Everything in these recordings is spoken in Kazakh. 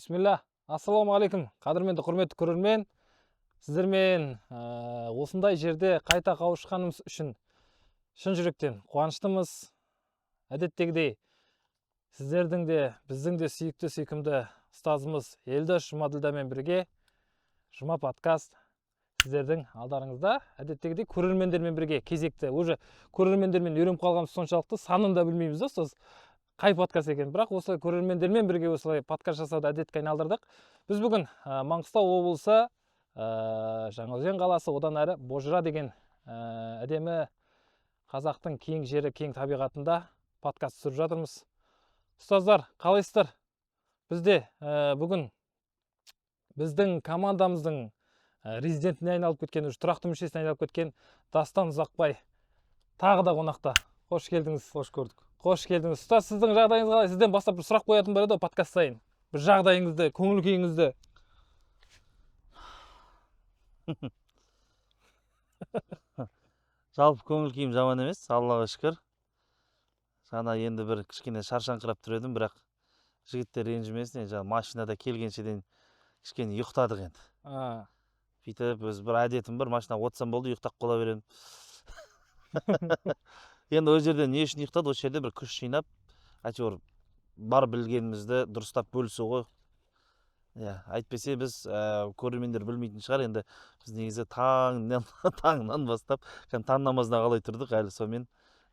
Бисмилля. Ассалаумағалейкум. Қадірменді құрметті көрермен, сіздермен осындай жерде қайта қауышқанымыз үшін шын жүректен қуаныштымыз. Әдеттегідей, сіздердің де, біздің де сүйікті сүйкімді ұстазымыз Елдос Жұмаділдамен бірге Жұма подкаст сіздердің алдарыңызда. Әдеттегідей көрермендермен бірге кезекті. Уже көрермендермен үйреніп қалғанымыз соншалықты санын да білмейміз да ұстаз. Қай подкаст екен, бірақ осылай көрермендермен бірге осылай подкаст жасауды әдетке айналдырдық. Біз бүгін Маңғыстау облысы, Жаңаөзен қаласы, одан әрі Божыра деген әдемі қазақтың кең жері, кең табиғатында подкаст түсіріп жатырмыз. Ұстаздар, қалайсыздар? Бізде бүгін біздің командамыздың резидентіне айналып кеткен, тұрақты мүшесіне айналып кеткен Дастан Ұзақбай тағы да қонақта. Қош келдіңіз. Қош көрдік. Қош келдіңіз. Ұстаз, сіздің жағдайыңыз қалай? Сізден бастап бір сұрақ қоятын бар еді подкаст сайын. Бір жағдайыңызды, көңіл күйіңізді. Жалпы көңіл күйім жаман емес, Аллаға шүкір. Жаңа енді бір кішкене шаршаңқырап тұр едім, бірақ жігіттер ренжімесін, жаңа машинада келгеншеден кішкене ұйықтадық енді. Бүйтіп, өз бір әдетім бар, машина отырсам болды, ұйықтап қала беремін. Енді ол жерде не үшін ұйықтады, осы жерде бір күш жинап, әйтеуір бар білгенімізді дұрыстап бөлісу ғой. Әйтпесе біз көрермендер білмейтін шығар, енді біз негізі таңнан бастап, таң намазына қалай тұрдық, әлі сонымен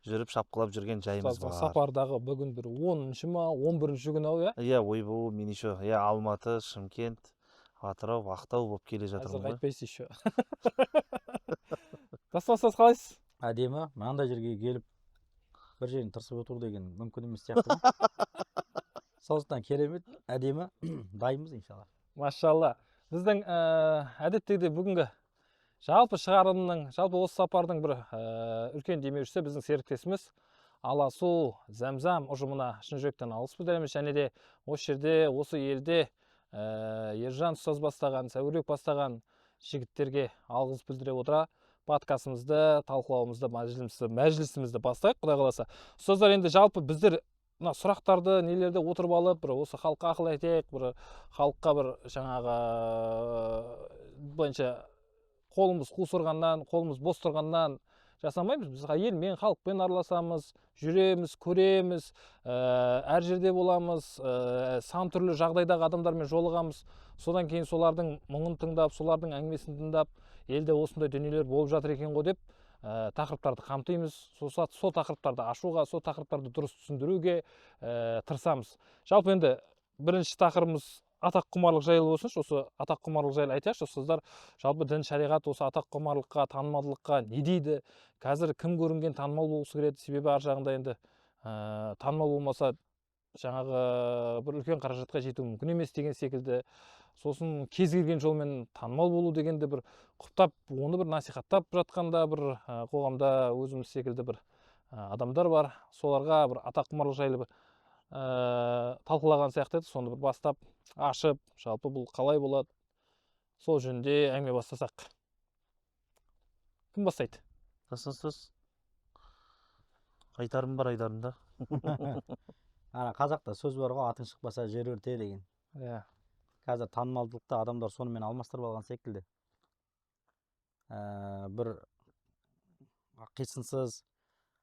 жүріп шапқылап жүрген жайымыз бар. Сапардағы бүгін бір 10-шы ма, 11-ші күн ау, ойбу, мен еще Алматы, Шымкент, Атырау, Ақтау болып келе жатырмын ғой. Әзір қайтпайсыз еще. Дастан, қалайсыз? Әдемі, мынандай жерге келіп бір жерін тырысып отыр деген мүмкін емес сияқты. Сондықтан керемет, әдемі, дайынбыз иншалла. Машалла. Біздің әдеттегідей бүгінгі жалпы шығарылымның, жалпы осы сапардың бір үлкен демеушісі біздің серіктесіміз Аласу Зәмзәм ұжымына шын жүректен алғыс білдіреміз. Және де осы жерде, осы елде Ержан ұстаз бастаған, Сәуірбек бастаған жігіттерге алғыс білдіре отыра подкастымызды, талқылауымызды, мәжілісімізді бастайық, құдай қаласа. Ұстаздар, енді жалпы біздер мына сұрақтарды, нелерде отырып алып, бір осы халыққа ақыл айтайық, бір халыққа бір жаңағы бойынша қолымыз қусырғаннан, қолымыз бос тұрғаннан жасамаймыз. Біз елмен, халықпен араласамыз, жүреміз, көреміз, әр жерде боламыз, сан түрлі жағдайдағы адамдармен жолығамыз. Содан кейін солардың мұңын тыңдап, солардың әңгімесін тыңдап, елде осындай дүниелер болып жатыр екен ғой деп тақырыптарды қамтимыз. Сол тақырыптарды ашуға, сол тақырыптарды дұрыс түсіндіруге тырысамыз. Жалпы енді бірінші тақырыбымыз атақ құмарлық жайлы болсыншы. Осы атақ құмарлық жайлы айтайықшы. Сіздер жалпы дін, шариғат осы атақ құмарлыққа, танымалдылыққа не дейді? Қазір кім көрінген танымал болғысы келеді? Себебі ар жағында енді танымал болмаса жаңағы бір үлкен қаражатқа жету мүмкін емес деген секілді. Сосын кез келген жолмен танымал болу дегенде бір құптап, оны бір насихаттап жатқанда бір қоғамда өзіміз секілді бір адамдар бар. Соларға бір атақ құмарлық жайлы бір талқылаған сияқты еді. Соны бір бастап, ашып, жалпы бұл қалай болады? Сол жөнінде әңгіме бастасақ. Кім бастайды? Сөз. Айтарым бар, айдарында. Қазақта сөз бар ғой, атың шықпаса жер өрте деген. Қазір танымалдылықта адамдар сонымен алмастырып алған секілді. Бір қисынсыз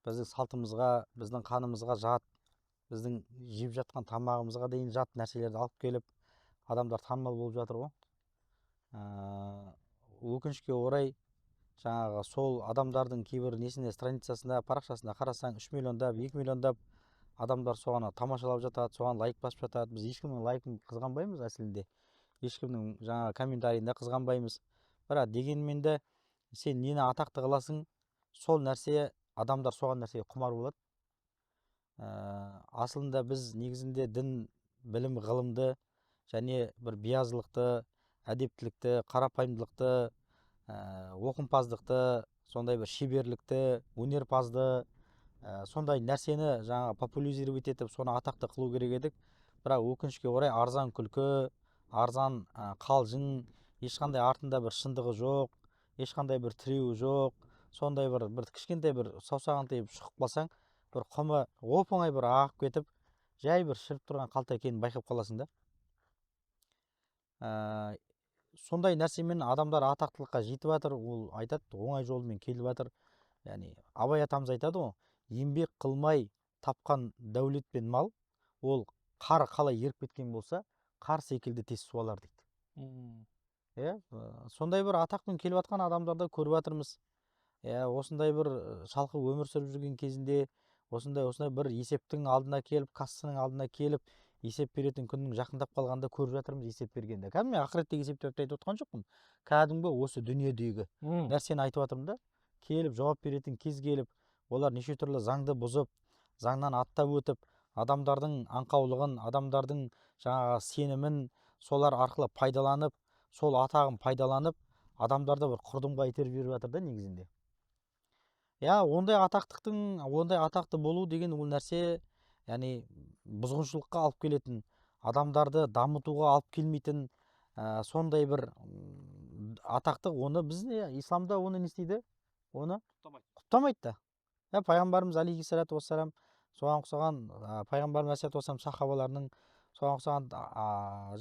біздің салтымызға, біздің қанымызға жат, біздің жеп жатқан тамағымызға дейін жат нәрселерді алып келіп, адамдар танымал болып жатыр ғой. Өкінішке орай, жаңағы сол адамдардың кейбір несінде, страницасында, парақшасында қарасаң 3 миллиондап, 2 миллиондап адамдар соған тамашалап жатады, соған лайк басып жатады. Біз ешкімнің лайкын қызғанбаймыз әсілінде. Ешкімнің жаңа комментарийінде қызғанбаймыз. Бірақ дегенмен де сен нені атақты қыласың, сол нәрсе, адамдар соған нәрсеге құмар болады. Асылында біз негізінде дін, білім, ғылымды және бір биязылықты, әдептілікті, қарапайымдылықты, оқымпаздықты, сондай бір шеберлікті, өнерпазды, сондай нәрсені жаңа популяризировать етіп, соны атақты қылу керек едік. Бірақ өкінішке орай арзан күлкі, арзан қалжың, ешқандай артында бір шындығы жоқ, ешқандай бір тіреуі жоқ. Сондай бір кішкентай бір саусағын тиіп шығып қалсаң, бір құмы оп-оңай бір ағып кетіп, жай бір шіріп тұрған қалта екенін байқап қаласың да. сондай нәрсемен адамдар атақтылыққа жетіп жатыр. Ол айтады, оңай жолмен келіп жатыр. Яғни Абай атамыз айтады ғой, еңбек қылмай тапқан дәулет пен мал, ол қар қалай еріп кеткен болса, қар секілді тез суалар дейді. Сондай бір атақпен келіп жатқан адамдарды көріп жатырмыз. Осындай бір шалқы өмір сүріп жүрген кезінде осындай бір есептің алдына келіп, кассаның алдына келіп, есеп беретін күннің жақындап қалғанда көріп жатырмыз есеп бергенде. Кәдімгі ақыреттегі есептерді айтып отқан жоқпын. Кәдімгі осы дүниедегі нәрсені айтып жатырмын да. Келіп жауап беретін кез келіп, олар неше түрлі заңды бұзып, заңнан аттап өтіп, адамдардың аңқаулығын, адамдардың жаңағы сенімін солар арқылы пайдаланып, сол атағын пайдаланып, адамдарды бір құрдымға итеріп жіберіп жатыр да негізінде. Ондай атақты болу деген ол нәрсе, яғни бұзғыншылыққа алып келетін, адамдарды дамытуға алып келмейтін сондай бір атақты, оны біз исламда оны не істейді? Оны құптамайды да. Пайғамбарымыз алейхиссалату уассалам, соған ұқсаған пайғамбарымыз алейхиссалату уассалам сахабаларының, соған ұқсаған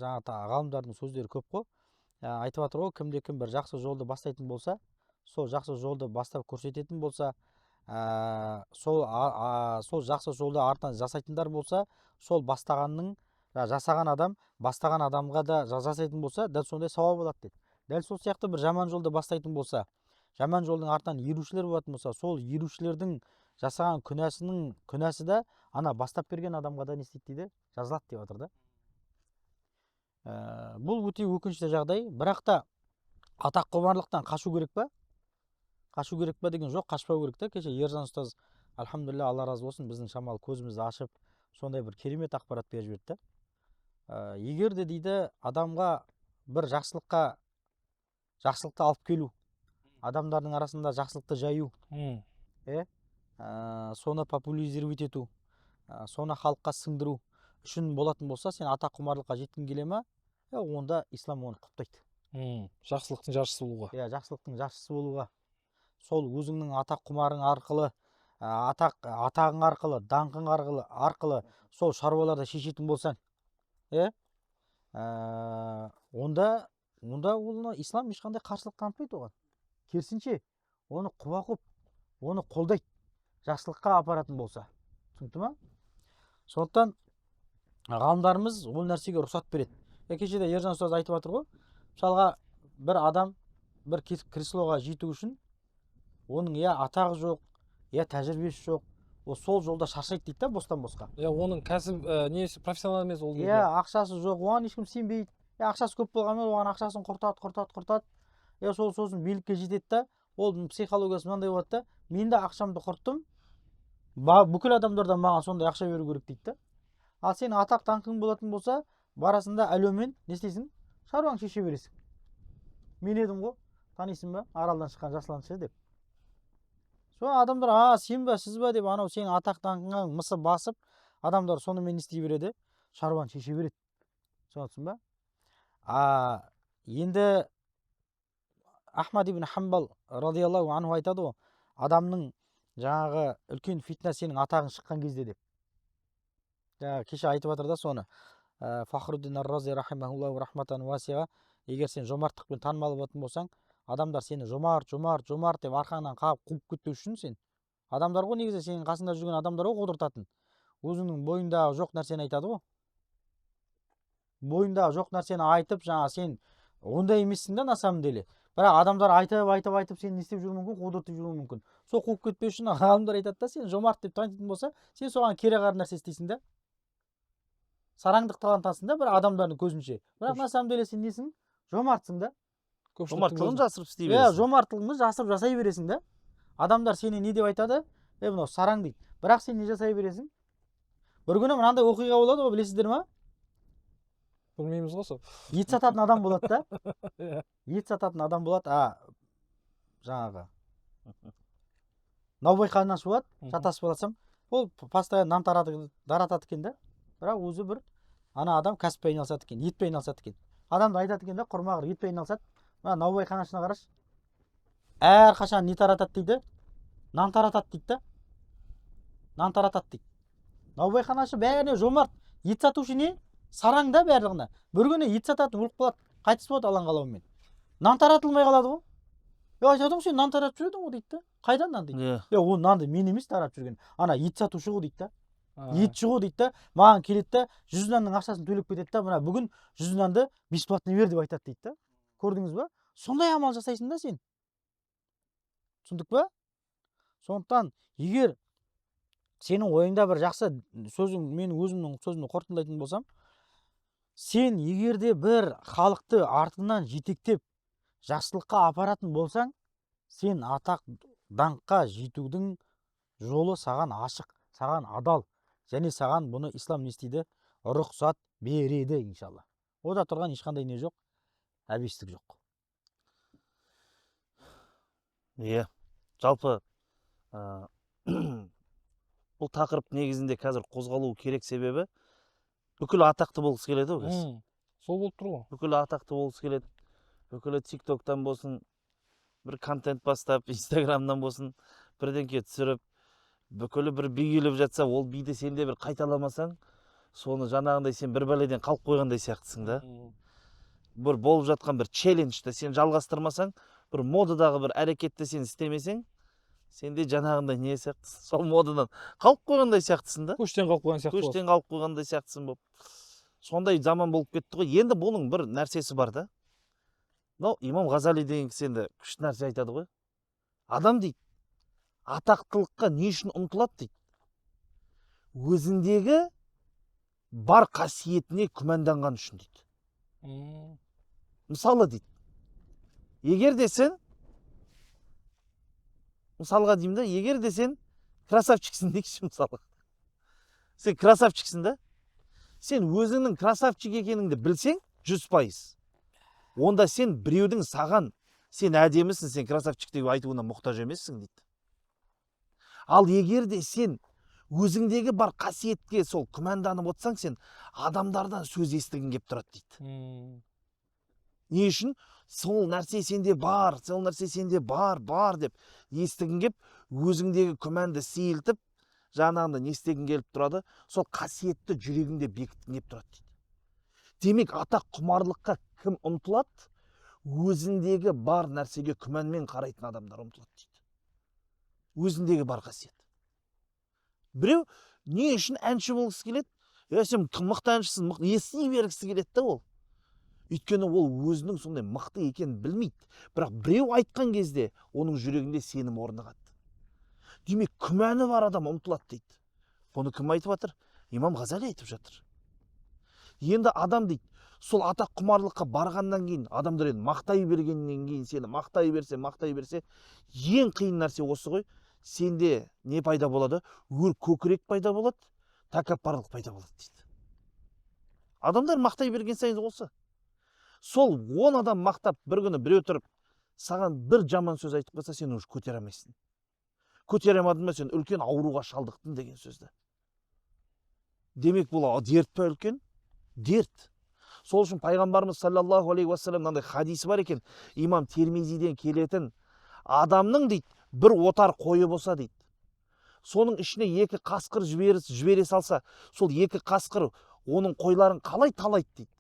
жаңағы ғалымдардың сөздері көп қой. Айтып жатыр ғой, кімде-кім бір жақсы жолды бастайтын болса, сол жақсы жолды бастап көрсететін болса, сол жақсы жолды артынан жасайтындар болса, сол жасаған адам бастаған адамға да жасайтын болса, дәл сондай сауап алады дейді. Дәл сол сияқты бір жаман жолды бастайтын болса, жаман жолдың артынан ерушілер болатын болса, сол ерушілердің жасаған күнәсі да ана бастап берген адамға да не істейді дейді, жазылады деп жатыр да. Бұл өте өкінішті жағдай, бірақ та атақ құмарлықтан қашу керек па? Қашу керек па деген жоқ, қашпау керек та. Кеше Ержан ұстаз, альхамдулилля, Алла разы болсын, біздің шамалы көзімізді ашып, сондай бір керемет ақпарат беріп жіберді. Егер де дейді, адамға бір жақсылықты алып келу, адамдардың арасында жақсылықты жаю, соны популяризировать ету, соны халыққа сіңдіру үшін болатын болса, сен атақ құмарлыққа жеткің келе ма? Онда ислам оны құптайды. Жақсылықтың жаршысы болуға. Жақсылықтың жаршысы болуға. Сол өзіңнің атақ құмарың арқылы, атағың арқылы, даңқың арқылы сол шаруаларды шешетін болсаң, онда оны ислам ешқандай қарсылық танытпайды оған. Керісінше, оны құба құп, оны қолдайды, жақсылыққа апаратын болса. Түсінікті ма? Сондықтан ғалымдарымыз ол нәрсеге рұқсат береді. Кешеде Ержан ұстаз айтып жатыр ғой, мысалға бір адам бір креслоға жету үшін оның атағы жоқ, тәжірибесі жоқ, ол сол жолда шаршайды дейді да, бостан босқа. Оның кәсіп несі профессионал емес ол. Ақшасы жоқ, оған ешкім сенбейді. Ақшасы көп болғанмен оған ақшасын құртады. Сосын билікке жетеді да, ол психологиясы мынандай болады да, мен де ақшамды құрттым, бүкіл адамдардан маған сондай ақша беру керек дейді да. Ал сен атақ даңқың болатын болса, барасында әлеумен не істейсің? Шаруаң шеше бересің. Мен едім ғой, танисың ба? Аралдан шыққан жасланшы деп. Соған адамдар, сен ба, сіз ба деп, анау сен атақ даңқыңа мысы басып, адамдар сонымен істей береді, шаруаны шеше береді. Соңғысын ба? Енді Ахмад ибн Хамбал радиаллаху анху айтады ғой, адамның жаңағы үлкен фитна сенің атағың шыққан кезде деп. Кеше айтып жатыр да соны. Фахруддин ар-Рази рахимахуллаху рахматан васиға, егер сен жомарттықпен танымал болатын болсаң, адамдар сені жомарт деп арқаңнан қағып қуып кетпеу үшін сен. Адамдар ғой негізі сенің қасында жүрген адамдар ғой қудыртатын. Өзіңнің бойындағы жоқ нәрсені айтады ғой. Бойындағы жоқ нәрсені айтып, жаңа сен ондай емессің да на самом деле. Бірақ адамдар айтып сені не істеп жүруі мүмкін, қудыртып жүруі мүмкін. Сол қуып кетпеу үшін адамдар айтады да, сен жомарт деп танитын болса, сен соған кереғар нәрсе істейсің да. Сараңдық талантасың да, бір адамдардың көзінше. Бірақ на самом деле сен несің? Жомартсың да. Жомарттығын жасырып істей бересің. Жомарттығыңды жасырып жасай бересің да. Адамдар сені не деп айтады? Мынау сараң дейді. Бірақ сен не жасай бересің? Бір күні мынандай оқиға болады ғой, білесіздер ма? Білмейміз ғой сол. Ет сататын адам болады да. Ет сататын адам болады. Жаңағы наубайхана ашу болады, шатасып алсам, ол постоянно нан таратады екен да. Бірақ өзі бір ана адам кәсіппен айналысады екен, етпен айналысады екен. Адамды айтады екен да, құрмағыр етпен айналысады. Мына наубайханашына қарашы. Әрқашан не таратады дейді? Нан таратады дейді да. Нан таратады дейді. Наубайханашы бәріне жомарт. Ет сатушы не? Сараң да барлығына. Бір күні ет сататын өліп қалады. қайтыс болады алланың қалауымен. Нан таратылмай қалады ғой. Айтып отырмын, сен нан таратып жүрдің ғой дейді да. Қайдан нан дейді. Ол нанды мен емес таратып жүрген. Ана ет сатушы ғой дейді да. Етші ғой дейді да. Маған келеді да 100 нанның ақшасын төлеп кетеді да. Мына бүгін 100 нанды бесплатно бер деп айтады дейді да. Көрдіңіз ба? Сондай амал жасайсың да сен. Түсіндік па? Сондықтан егер сенің ойыңда бір жақсы сөзің, мен өзімнің сөзімді қорытындылайтын болсам, сен егерде бір халықты артыңнан жетектеп жақсылыққа апаратын болсаң, сен атақ даңққа жетудің жолы саған ашық, саған адал, және саған бұны ислам не істейді? Рұқсат береді, иншалла. Ода тұрған ешқандай не жоқ, әбестік жоқ. Иә, жалпы бұл тақырып негізінде қазір қозғалу керек себебі бүкіл атақты болғысы келеді ғой біз. Сол болып тұр ғой. Бүкіл атақты болғысы келеді. Бүкілі TikTok-тан болсын, бір контент бастап, Instagram-нан болсын, бірдеңке түсіріп, бүкілі бір би келіп жатса, ол биді сен де бір қайталамасаң, соны жаңағындай сен бір бәледен қалып қойғандай сияқтысың да. Бір болып жатқан бір челленджді сен жалғастырмасаң, бір модадағы бір әрекетті сен істемесең, сен де жаңағындай не сияқтысың, сол модадан қалып қойғандай сияқтысың да. Көштен қалып қойған сияқты. Көштен қалып қойғандай сияқтысың болып. Сондай заман болып кетті ғой. Енді бұның бір нәрсесі бар да. Имам Ғазали деген кісі енді күшті нәрсе айтады ғой. Адам дейді, атақтылыққа не үшін ұмтылады дейді. Өзіндегі бар қасиетіне күмәнданған үшін дейді. Мысалы дейді, егер де сен, мысалға деймін да, егер де сен красавчиксің дейікші мысалы. Сен красавчиксің да, сен өзіңнің красавчик екеніңді білсең 100%. Онда сен біреудің саған, сен әдемісің, сен красавчик деп айтуына мұқтаж емессің дейді. Ал егер де сен өзіңдегі бар қасиетке сол күмәнданып отырсаң, сен адамдардан сөз естігің келіп тұрады дейді. Не үшін? Сол нәрсе сенде бар, сол нәрсе сенде бар деп естігің келіп, өзіңдегі күмәнді сейілтіп, жаңағында не істегің келіп тұрады, сол қасиетті жүрегіңде бекіткің келіп тұрады дейді. Демек, атақ құмарлыққа кім ұмтылады? Өзіндегі бар нәрсеге күмәнмен қарайтын адамдар ұмтылады дейді. Өзіндегі бар қасиет. Біреу не үшін әнші болғысы келеді? Сен мықты әншісің, ести бергісі келеді да ол. Өйткені ол өзінің сондай мықты екенін білмейді. Бірақ біреу айтқан кезде оның жүрегінде сенім орнығады. Демек, күмәні бар адам ұмтылады дейді. Бұны кім айтып жатыр? Имам Ғазали айтып жатыр. Енді адам дейді, сол атақ құмарлыққа барғаннан кейін, адамдар енді мақтай бергеннен кейін, сені мақтай берсе, ең қиын нәрсе осы ғой. Сенде не пайда болады? Өр көкірек пайда болады, тәкаппарлық пайда болады дейді. Адамдар мақтай берген сайын осы. Сол 10 адам мақтап бір күні біреу тұрып, саған бір жаман сөз айтып қалса, сен уже көтере алмайсың. Көтере алмадың ба, сен үлкен ауруға шалдықтың деген сөзді. Демек, бұл дерт па үлкен? Дерт. Сол үшін пайғамбарымыз саллаллаху алейхи уассалам мынандай хадисі бар екен, имам Термизиден келетін адамның дейді, бір отар қойы болса дейді, соның ішіне 2 қасқыр жібере салса, сол 2 қасқыр оның қойларын қалай талайды дейді.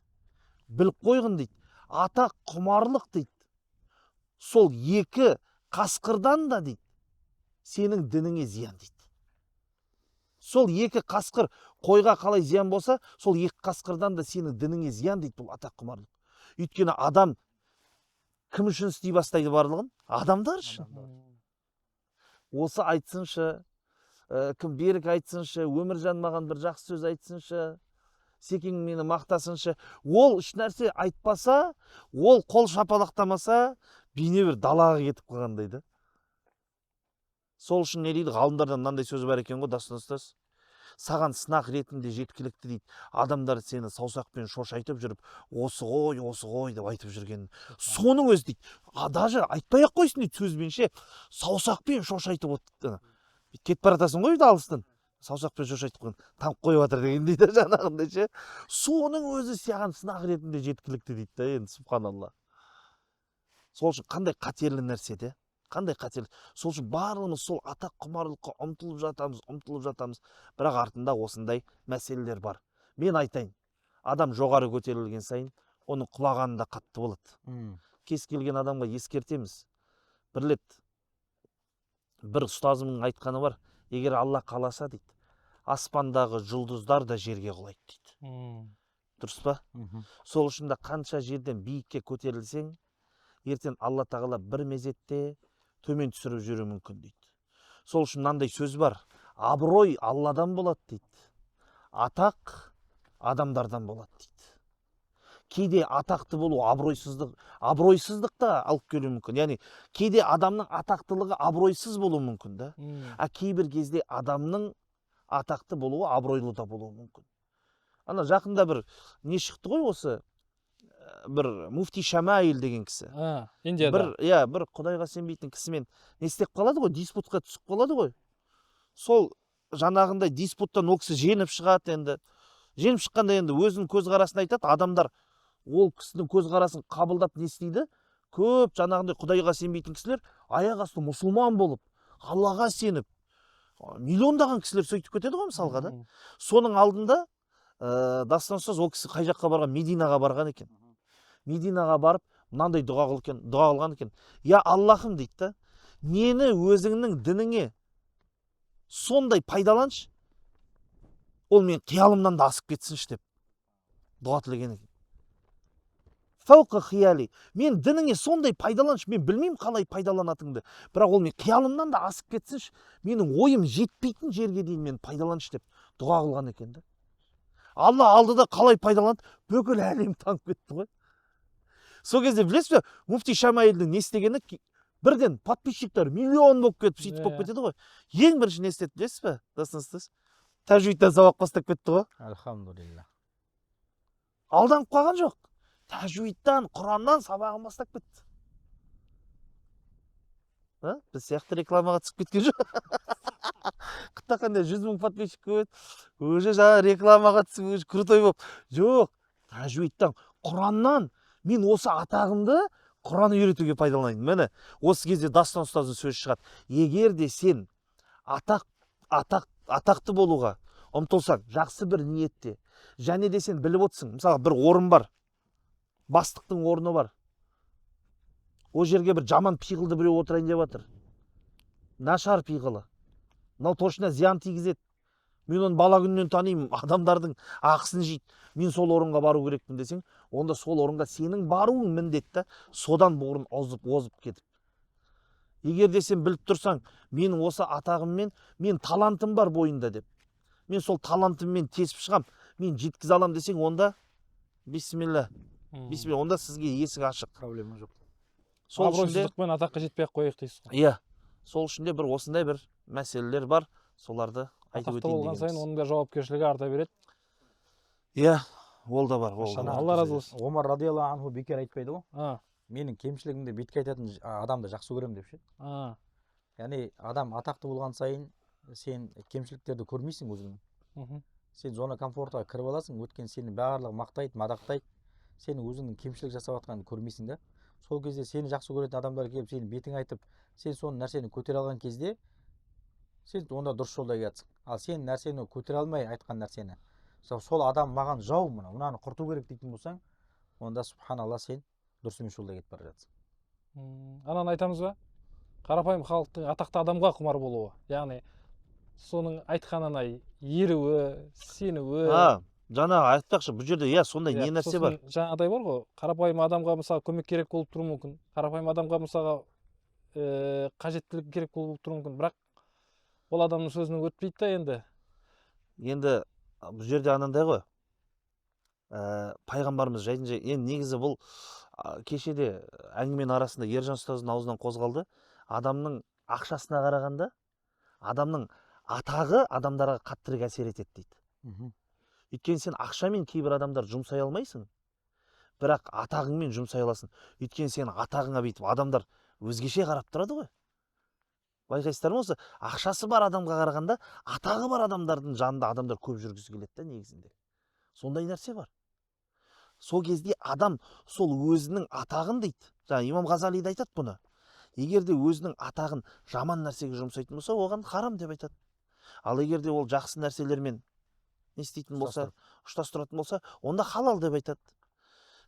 Біліп қойғын дейді. Атақ құмарлық дейді. Сол 2 қасқырдан да дейді, сенің дініңе зиян дейді. Сол 2 қасқыр қойға қалай зиян болса, сол 2 қасқырдан да сенің дініңе зиян дейді бұл атақ құмарлық. Өйткені адам кім үшін істей бастайды барлығын? Адамдар үшін. Осы айтсыншы, кім берік айтсыншы, Өміржан маған бір жақсы сөз айтсыншы, Секең мені мақтасыншы. Ол үш нәрсе айтпаса, ол қол шапалақтамаса, бейне бір далаға кетіп қалғандай да. Сол үшін не дейді? Ғалымдардан мынандай сөз бар екен ғой, достас. Саған сынақ ретінде жеткілікті дейді. Адамдар сені саусақпен шошайтып жүріп, осы ғой деп айтып жүрген. Соның өзі дейді. Даже айтпай-ақ қойсын дейді сөзбенше, саусақпен шошайтып отты. Кетіп баратасың ғой алыстан. Саусақпен шошайтып қойған, тамып қойып жатыр деген дейді жаңағындай ше. Соның өзі саған сынақ ретінде жеткілікті дейді да, енді субханалла. Сол үшін қандай қатерлі нәрсе де? Қандай қатерлі. Сол үшін барлығымыз сол атақ құмарлыққа ұмтылып жатамыз. Бірақ артында осындай мәселелер бар. Мен айтайын, адам жоғары көтерілген сайын, оның құлағанында қатты болады. Кез келген адамға ескертеміз. Бір рет бір ұстазымның айтқаны бар, егер Алла қаласа дейді, аспандағы жұлдыздар да жерге құлайды дейді. Дұрыс па? Сол үшін де қанша жерден биікке көтерілсең, ертең Алла тағала бір мезетте төмен түсіріп жүруі мүмкін дейді. Сол үшін мынандай сөз бар, абырой Алладан болады дейді, атақ адамдардан болады дейді. Кейде атақты болу абыройсыздық та алып келуі мүмкін. Яғни кейде адамның атақтылығы абыройсыз болуы мүмкін да. А кейбір кезде адамның атақты болуы абыройлы да болуы мүмкін. Ана жақында бір не шықты ғой, осы бір муфти Шамаил деген кісі. Индияда. Бір құдайға сенбейтін кісімен не істеп қалады ғой, диспутқа түсіп қалады ғой. Сол жаңағындай диспуттан ол кісі жеңіп шығады енді. Жеңіп шыққанда енді өзінің көзқарасын айтады. Адамдар ол кісінің көзқарасын қабылдап не істейді? Көп жаңағындай құдайға сенбейтін кісілер аяқ асты мұсылман болып, Аллаға сеніп, миллиондаған кісілер сөйтіп кетеді ғой мысалға да. Соның алдында дастан ұстаз ол кісі қай жаққа барған? Мединаға барған екен. Мединаға барып мынандай дұға қылған екен. Я Аллахым дейді да, мені өзіңнің дініңе сондай пайдаланшы, ол мен қиялымнан да асып кетсінші деп дұға тілеген екен. Фауқа қияли, мен дініңе сондай пайдаланшы, мен білмеймін қалай пайдаланатынды, бірақ ол мен қиялымнан да асып кетсінші, менің ойым жетпейтін жерге дейін мен пайдаланшы деп дұға қылған екен да. Алла алдыда қалай пайдаланды, бүкіл әлем танып кетті ғой. Сол кезде білесіз бе, муфти Шамаилдің не істегені, бірден подписчиктер миллион болып кетіп, сөйтіп болып кетеді ғой. Ең бірінші не істеді білесіз бе, дастан ұстаз? Тәжвидтен сабақ бастап кетті ғой. Альхамдулилля. Алданып қалған жоқ. Тәжвидтан, Құраннан сабағын бастап кетті. Біз сияқты рекламаға түсіп кеткен жоқ. Қытақанда 100 000 подписчик көбеді. Уже жаңа рекламаға түсіп, крутой болып. Жоқ, тәжвидтан, Құраннан мен осы атағымды Құран үйретуге пайдаланайын. Міне, осы кезде дастан ұстаздың сөзі шығады. Егер де сен атақты болуға ұмтылсаң, жақсы бір ниетте, және де сен біліп отырсың, мысалы бір орын бар, бастықтың орны бар. О жерге бір жаман пиғылды біреу отырайын деп жатыр. Нашар пиғылы. Мынау точно зиян тигізеді. Мен оны бала күннен танимын, адамдардың ақысын жейді. Мен сол орынға бару керекпін десең, онда сол орынға сенің баруың міндетті, содан бұрын озып кетіп. Егер де сен біліп тұрсаң, менің осы атағыммен, мен талантым бар бойында деп, мен сол талантыммен тесіп шығам, мен жеткізе алам десең, онда бисмилля, онда сізге есік ашық. Проблема жоқ. Абыройсыздықпен атаққа жетпей-ақ қояйық дейсіз ғой. Иә, сол ішінде бір осындай бір мәселелер бар, соларды айтып атақты өтейін болған сайын дегенбіз. оның да жауапкершілігі арта береді. Иә, ол да бар. Алла разы болсын. Омар радиаллаху анху бекер айтпайды ғой. А, Менің кемшілігімді бетке айтатын адамды жақсы көремін деп ше. а, Яғни адам атақты болған сайын сен кемшіліктерді көрмейсің өзіңнің. мхм. Сен зона комфортқа кіріп аласың, өткен сені барлығы мақтайды, мадақтайды. Сенің өзіңнің кемшілік жасап жатқанын көрмейсің да. Сол кезде сені жақсы көретін адамдар келіп сені бетің айтып, сен соны нәрсені көтере алған кезде сен онда дұрыс жолда келатсың. Ал сен нәрсені көтере алмай айтқан нәрсені, сол адам маған жау, мынаны құрту керек дейтін болсаң, онда субханалла сен дұрыс емес жолда кетіп бара жатсың. Ананы айтамыз ба? Қарапайым халықтың атақты адамға құмар болуы. Яғни соның айтқанына еруі, сенуі. Жаңағы айтпақшы, бұл жерде сондай не нәрсе бар. Жаңағыдай бар ғой, қарапайым адамға мысалы көмек керек болып тұруы мүмкін. Қарапайым адамға мысалы қажеттілік керек болып тұруы мүмкін. Бірақ ол адамның сөзінің өтпейді да енді. Енді бұл жерде анандай ғой. Пайғамбарымыз енді негізі бұл кешеде әңгіменің арасында Ержан ұстаздың аузынан қозғалды. Адамның ақшасына қарағанда, адамның атағы адамдарға қаттырақ әсер етеді дейді. Өйткені сен ақшамен кейбір адамдар жұмсай алмайсың, бірақ атағыңмен жұмсай аласың. Өйткені сен атағыңа бүйтіп адамдар өзгеше қарап тұрады ғой. Байқайсыздар ма, осы ақшасы бар адамға қарағанда, атағы бар адамдардың жанында адамдар көп жүргісі келеді да негізінде. Сондай нәрсе бар. Сол кезде адам сол өзінің атағын дейді. Жаңа Имам Ғазали да айтады бұны. Егер де өзінің атағын жаман нәрсеге жұмсайтын болса, оған харам деп айтады. Ал егер де ол жақсы нәрселермен не істейтін болса, ұштастыратын болса, онда халал деп айтады.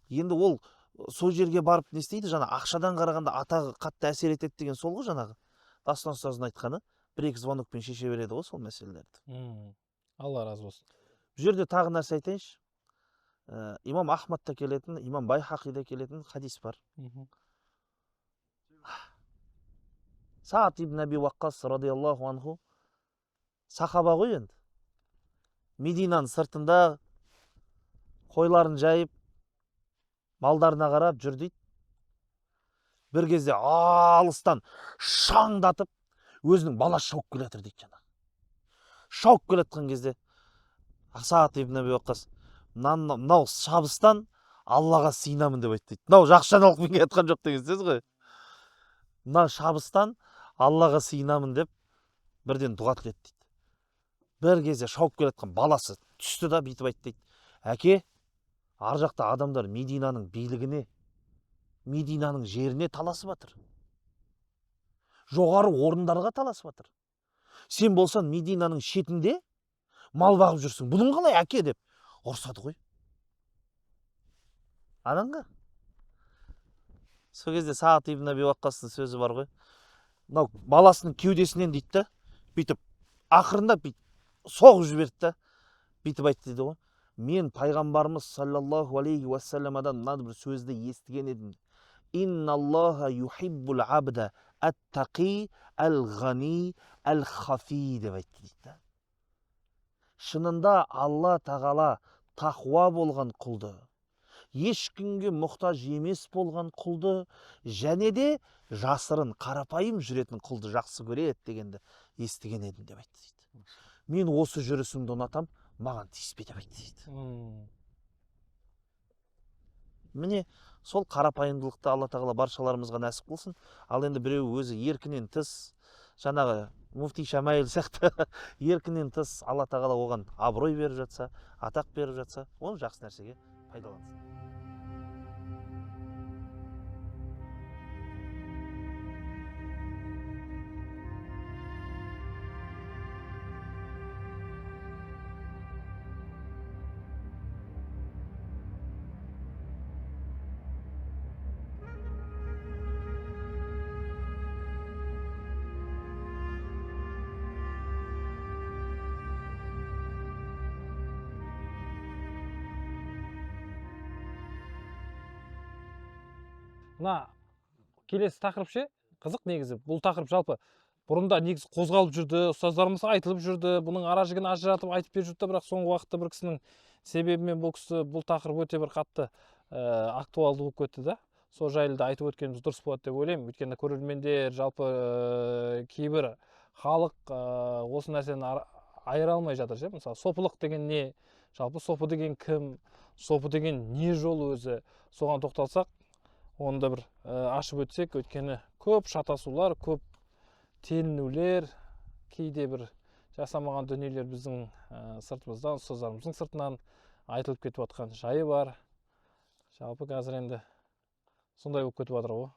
енді ол сол жерге барып не істейді, жаңа ақшадан қарағанда атағы қатты әсер етеді деген сол ғой жаңағы дастан ұстаздың айтқаны. Бір екі звонокпен шеше береді ғой сол мәселелерді. Алла разы болсын. Бұл жерде тағы нәрсе айтайыншы. Имам Ахмадта келетін, имам Байхақида келетін хадис бар. Саад ибн Аби Уаққас радиаллаху анху сахаба ғой енді. Мединаның сыртында қойларын жайып, малдарына қарап жүр дейді. Бір кезде алыстан шаңдатып, өзінің баласы шауып келетір дейді жаңа. Шауып келеткен кезде Саад ибн Аби Уаққас мынау шабыстан Аллаға сыйынамын деп айтты дейді. Мынау жақсы жаңалықпен келе жатқан жоқ деген сөз ғой. Мынау шабыстан Аллаға сыйынамын деп бірден дұға тіледі дейді. Бір кезде шауып келеткен баласы түсті да бүйтіп айтты дейді. Әке, ар жақта адамдар Мединаның билігіне, Мединаның жеріне таласып жатыр. Жоғары орындарға таласып жатыр. Сен болсан Мединаның шетінде мал бағып жүрсің. Бұның қалай әке деп ұрсады ғой. Анаңға. Сол кезде Саад ибн Аби Уаққастың сөзі бар ғой. Мынау баласының кеудесінен дейді да, бүйтіп ақырында бүйтіп соғып жіберді да, бүйтіп айтты дейді ғой. Мен пайғамбарымыз саллаллаху алейхи уассаламадан мына бір сөзді естіген едім. Инналлаха юхиббул абда ат-тақи әл-ғани әл-хафи деп айтты дейді. Шынында Алла тағала тақуа болған құлды, ешкімге мұқтаж емес болған құлды, және де жасырын қарапайым жүретін құлды жақсы көреді дегенді естіген едім деп айтты дейді. Мен осы жүрісіңді ұнатам, маған тиіспе деп айтты дейді. Міне сол қарапайымдылықты Алла тағала баршаларымызға нәсіп қылсын. Ал енді біреу өзі еркінен тыс, жаңағы муфти Шамаил сияқты еркінен тыс Алла тағала оған абырой беріп жатса, атақ беріп жатса, оны жақсы нәрсеге пайдалансын. Мына келесі тақырып ше, қызық негізі. Бұл тақырып жалпы бұрында негізі қозғалып жүрді, ұстаздарымыз айтылып жүрді, бұның ара жігін ажыратып айтып беріп жүрді, бірақ соңғы уақытта бір кісінің себебімен бұл тақырып өте бір қатты актуалды болып кетті да. Сол жайлы да айтып өткеніміз дұрыс болады деп ойлаймын. Өйткені көрермендер, жалпы кейбір халық осы нәрсені айыра алмай жатыр ше. Мысалы, сопылық деген не? Жалпы сопы деген кім? Сопы деген не жол өзі? Соған тоқталсақ, оны да бір ашып өтсек, өйткені көп шатасулар, көп телінулер, кейде бір жасамаған дүниелер біздің сыртымыздан, ұстаздарымыздың сыртынан айтылып кетіп жатқан жайы бар. Жалпы қазір енді сондай болып кетіп жатыр ғой.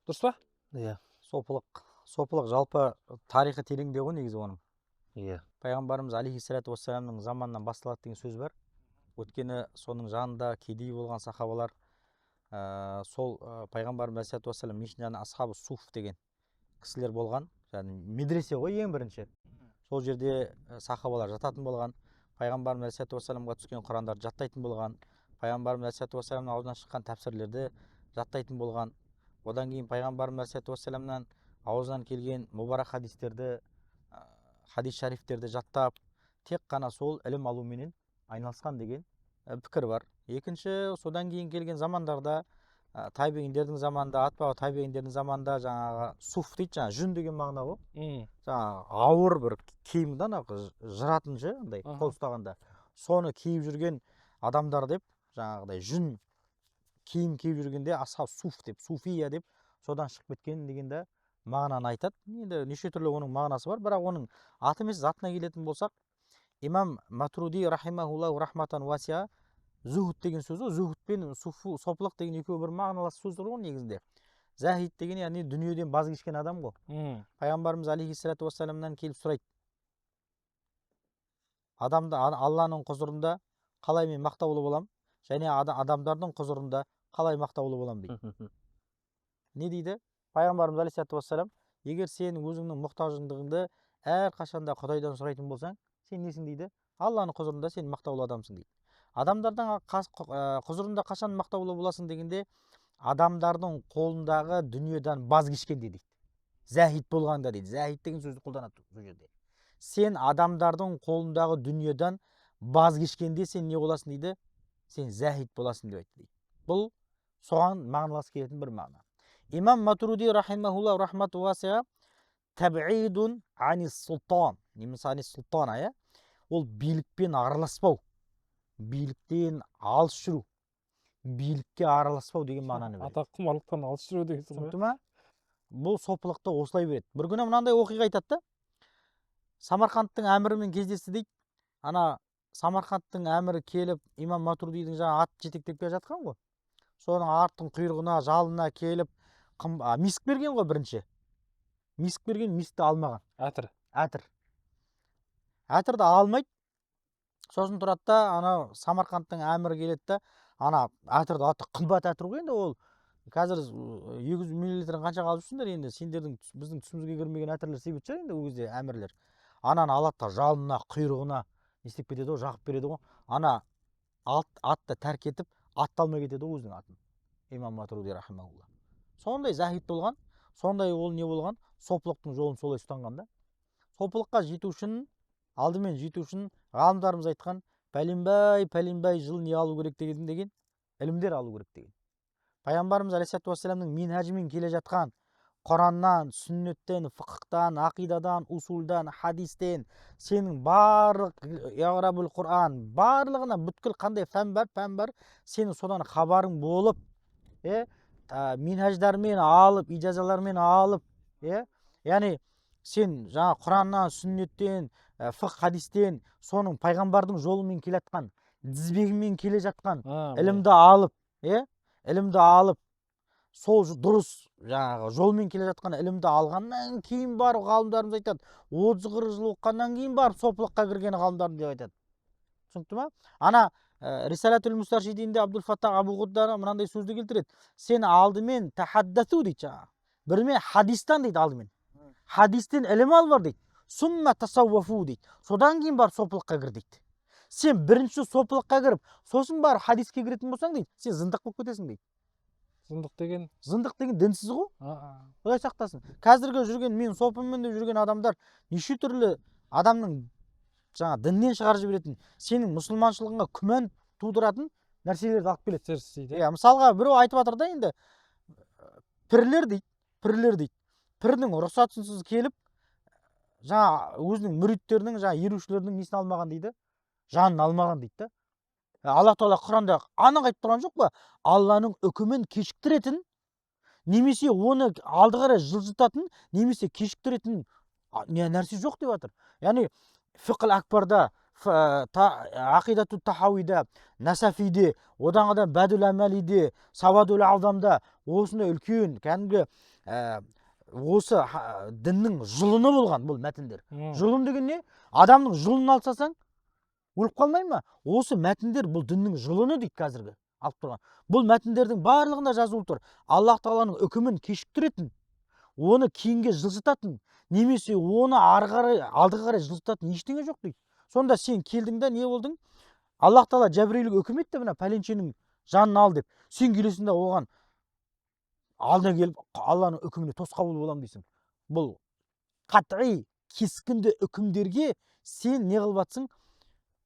Дұрыс па? Иә. Сопылық жалпы тарихы тереңде ғой негізі оның. Иә. Пайғамбарымыз алейхиссалату уассаламның заманынан басталады деген сөз бар. Өйткені соның жанында кедей болған сахабалар, сол пайғамбарымыз алейхиссалату уассалам мешітінде асхабы суф деген кісілер болған. Яғни медресе ғой ең бірінші. Сол жерде сахабалар жататын болған. Пайғамбарымыз алейхиссалату уассаламға түскен құрандарды жаттайтын болған. Пайғамбарымыз алейхиссалату уассаламның аузынан шыққан тәпсірлерді жаттайтын болған. Одан кейін пайғамбарымыз алейхиссалату уассаламнан аузынан келген мұбарак хадистерді, хадис шарифтерді жаттап, тек қана сол ілім алуменен айналысқан деген пікір бар. Екінші, содан кейін келген замандарда, табиғиндердің заманында, атбағы табиғиндердің заманында жаңағы суф дейді, жаңағы жүн деген мағына ғой. Жаңағы ауыр бір киімді, жыратын ше, андай қол ұстағанда, соны киіп жүрген адамдар деп, жаңағыдай жүн киім киіп жүргенде асхаб суф деп, суфия деп, содан шығып кеткен дегенде мағынаны айтады. Енді неше түрлі оның мағынасы бар, бірақ оның аты емес затына келетін болсақ, имам Матруди рахимахуллаху рахматан васия зухуд деген сөз ғой. Зухуд пен сопылық деген екеуі бір мағыналас сөздер ғой негізінде. Захид деген яғни дүниеден баз кешкен адам ғой. Пайғамбарымыз алейхиссалату уассаламнан келіп сұрайды: адамды Алланың құзырында қалай мен мақтаулы боламын? және адамдардың құзырында қалай мақтаулы боламын дейді. Не дейді? Пайғамбарымыз алейхиссалату вассалам, егер сен өзіңнің мұқтажындығыңды әрқашанда Құдайдан сұрайтын болсаң, сен несің дейді? Алланың құзырында сен мақтаулы адамсың дейді. Адамдардың құзырында қашан мақтаулы боласың дегенде, адамдардың қолындағы дүниеден баз кешкенде дейді. Зәхид болғанда дейді. Зәхид деген сөзді қолданады бұл жерде. Сен адамдардың қолындағы дүниеден баз кешкенде сен не боласың дейді? Сен зәхид боласың деп айтты дейді. Бұл соған мағыналас келетін бір мағына. Имам Матуриди рахимахулла рахмату васиға табидун анис султан, немесе анис султана, иә? Ол билікпен араласпау, биліктен алыс жүру, билікке араласпау деген мағынаны береді. Атақ құмарлықтан алыс жүру деген сөз ғой. Түсінікті ма? Бұл сопылықты осылай береді. Бір күні мынандай оқиға айтады да, Самарқандтың әмірімен кездесті дейді. Ана Самарқандтың әмірі келіп, имам Матуридидің жаңа ат жетектеп келе жатқан ғой. Соның аттың құйрығына, жалына келіп, миск берген ғой бірінші. Миск берген, мискті алмаған. Әтірді алмайды. Сосын тұрады да, ана Самарқандтың әмірі келеді да, ана әтірді, аты қымбат әтір ғой енді, ол қазір 200 мл қаншаға алып жүрсіңдер енді, сендердің біздің түсімізге кірмеген әтірлер себет шығар енді ол кезде әмірлер. Ананы алады да жалына, құйрығына не істеп кетеді ғой, жағып береді ғой. Ана атты тәрк етіп, атты алмай кетеді ғой өзінің атын. Имам Матуриди рахимахулла. Сондай зәхид болған, сондай ол не болған? Сопылықтың жолын солай ұстанған да. Сопылыққа жету үшін, алдымен жету үшін ғалымдарымыз айтқан, пәленбай жыл не алу керек деген, ілімдер алу керек деген. Пайғамбарымыз алейхиссалату вассаламның минхажымен келе жатқан Құраннан, сүннеттен, фықықтан, ақидадан, усулдан, хадистен, сенің барлық яғрабул Құран, барлығына бүткіл қандай фән бар, сенің содан хабарың болып, минхаждармен алып, ижазалармен алып, яғни сен жаңа Құраннан, сүннеттен, фық хадистен, соның пайғамбардың жолымен келе жатқан, тізбегімен келе жатқан ілімді алып, сол дұрыс жаңағы жолмен келе жатқан ілімді алғаннан кейін барып ғалымдарымыз айтады, 30-40 жыл оқығаннан кейін барып сопылыққа кірген ғалымдарым деп айтады. Түсінікті ма? Ана Рисалатул Мустаршидинде Абдул Фаттах Абу Ғудда мынандай сөзді келтіреді. Сен алдымен тахаддасу дейді жаңағы. Бірмен хадистан дейді алдымен. Хадистен ілім ал бар дейді. Сумма тасаввафу дейді. Содан кейін барып сопылыққа кір дейді. Сен бірінші сопылыққа кіріп, сосын барып хадиске кіретін болсаң дейді, сен зындық болып кетесің дейді. Зындық деген дінсіз ғой. Құдай сақтасын. Қазіргі жүрген, мен сопыммен деп жүрген адамдар неше түрлі адамның жаңа діннен шығарып жіберетін, сенің мұсылманшылығыңа күмән тудыратын нәрселерді алып келеді. Мысалға біреу айтып жатыр да енді, пірлер дейді. Пірдің рұқсатынсыз келіп, жаңа өзінің мүриттерінің, жаңа ерушілерінің несін алмаған дейді, жанын алмаған дейді да. Алла Тағала Құранда анық айтып тұрған жоқ па? Алланың үкімін кешіктіретін, немесе оны алды қарай жылжытатын, немесе кешіктіретін нәрсе жоқ деп жатыр. Яғни фиқл акбарда, ақидату тахауида, насафиде, одан қадан бәдул әмәлиде, савадул аудамда, осындай үлкен кәдімгі осы діннің жұлыны болған бұл мәтіндер. Жұлын деген не? Адамның жұлынын алсасаң өліп қалмай ма? Осы мәтіндер бұл діннің жұлыны дейді қазіргі алып тұрған. Бұл мәтіндердің барлығында жазылып тұр. Аллах Тағаланың үкімін кешіктіретін, оны кейінге жылжытатын, немесе оны алдыға қарай жылжытатын ештеңе жоқ дейді. Сонда сен келдің да не болдың? Аллах Тағала Жәбірилге үкім етті, мына пәленшенің жанын ал деп. Сен келесің де оған алдына келіп Алланың үкіміне тосқауыл боламын дейсің. Бұл қат'i кескінді үкімдерге сен не қылып жатсың?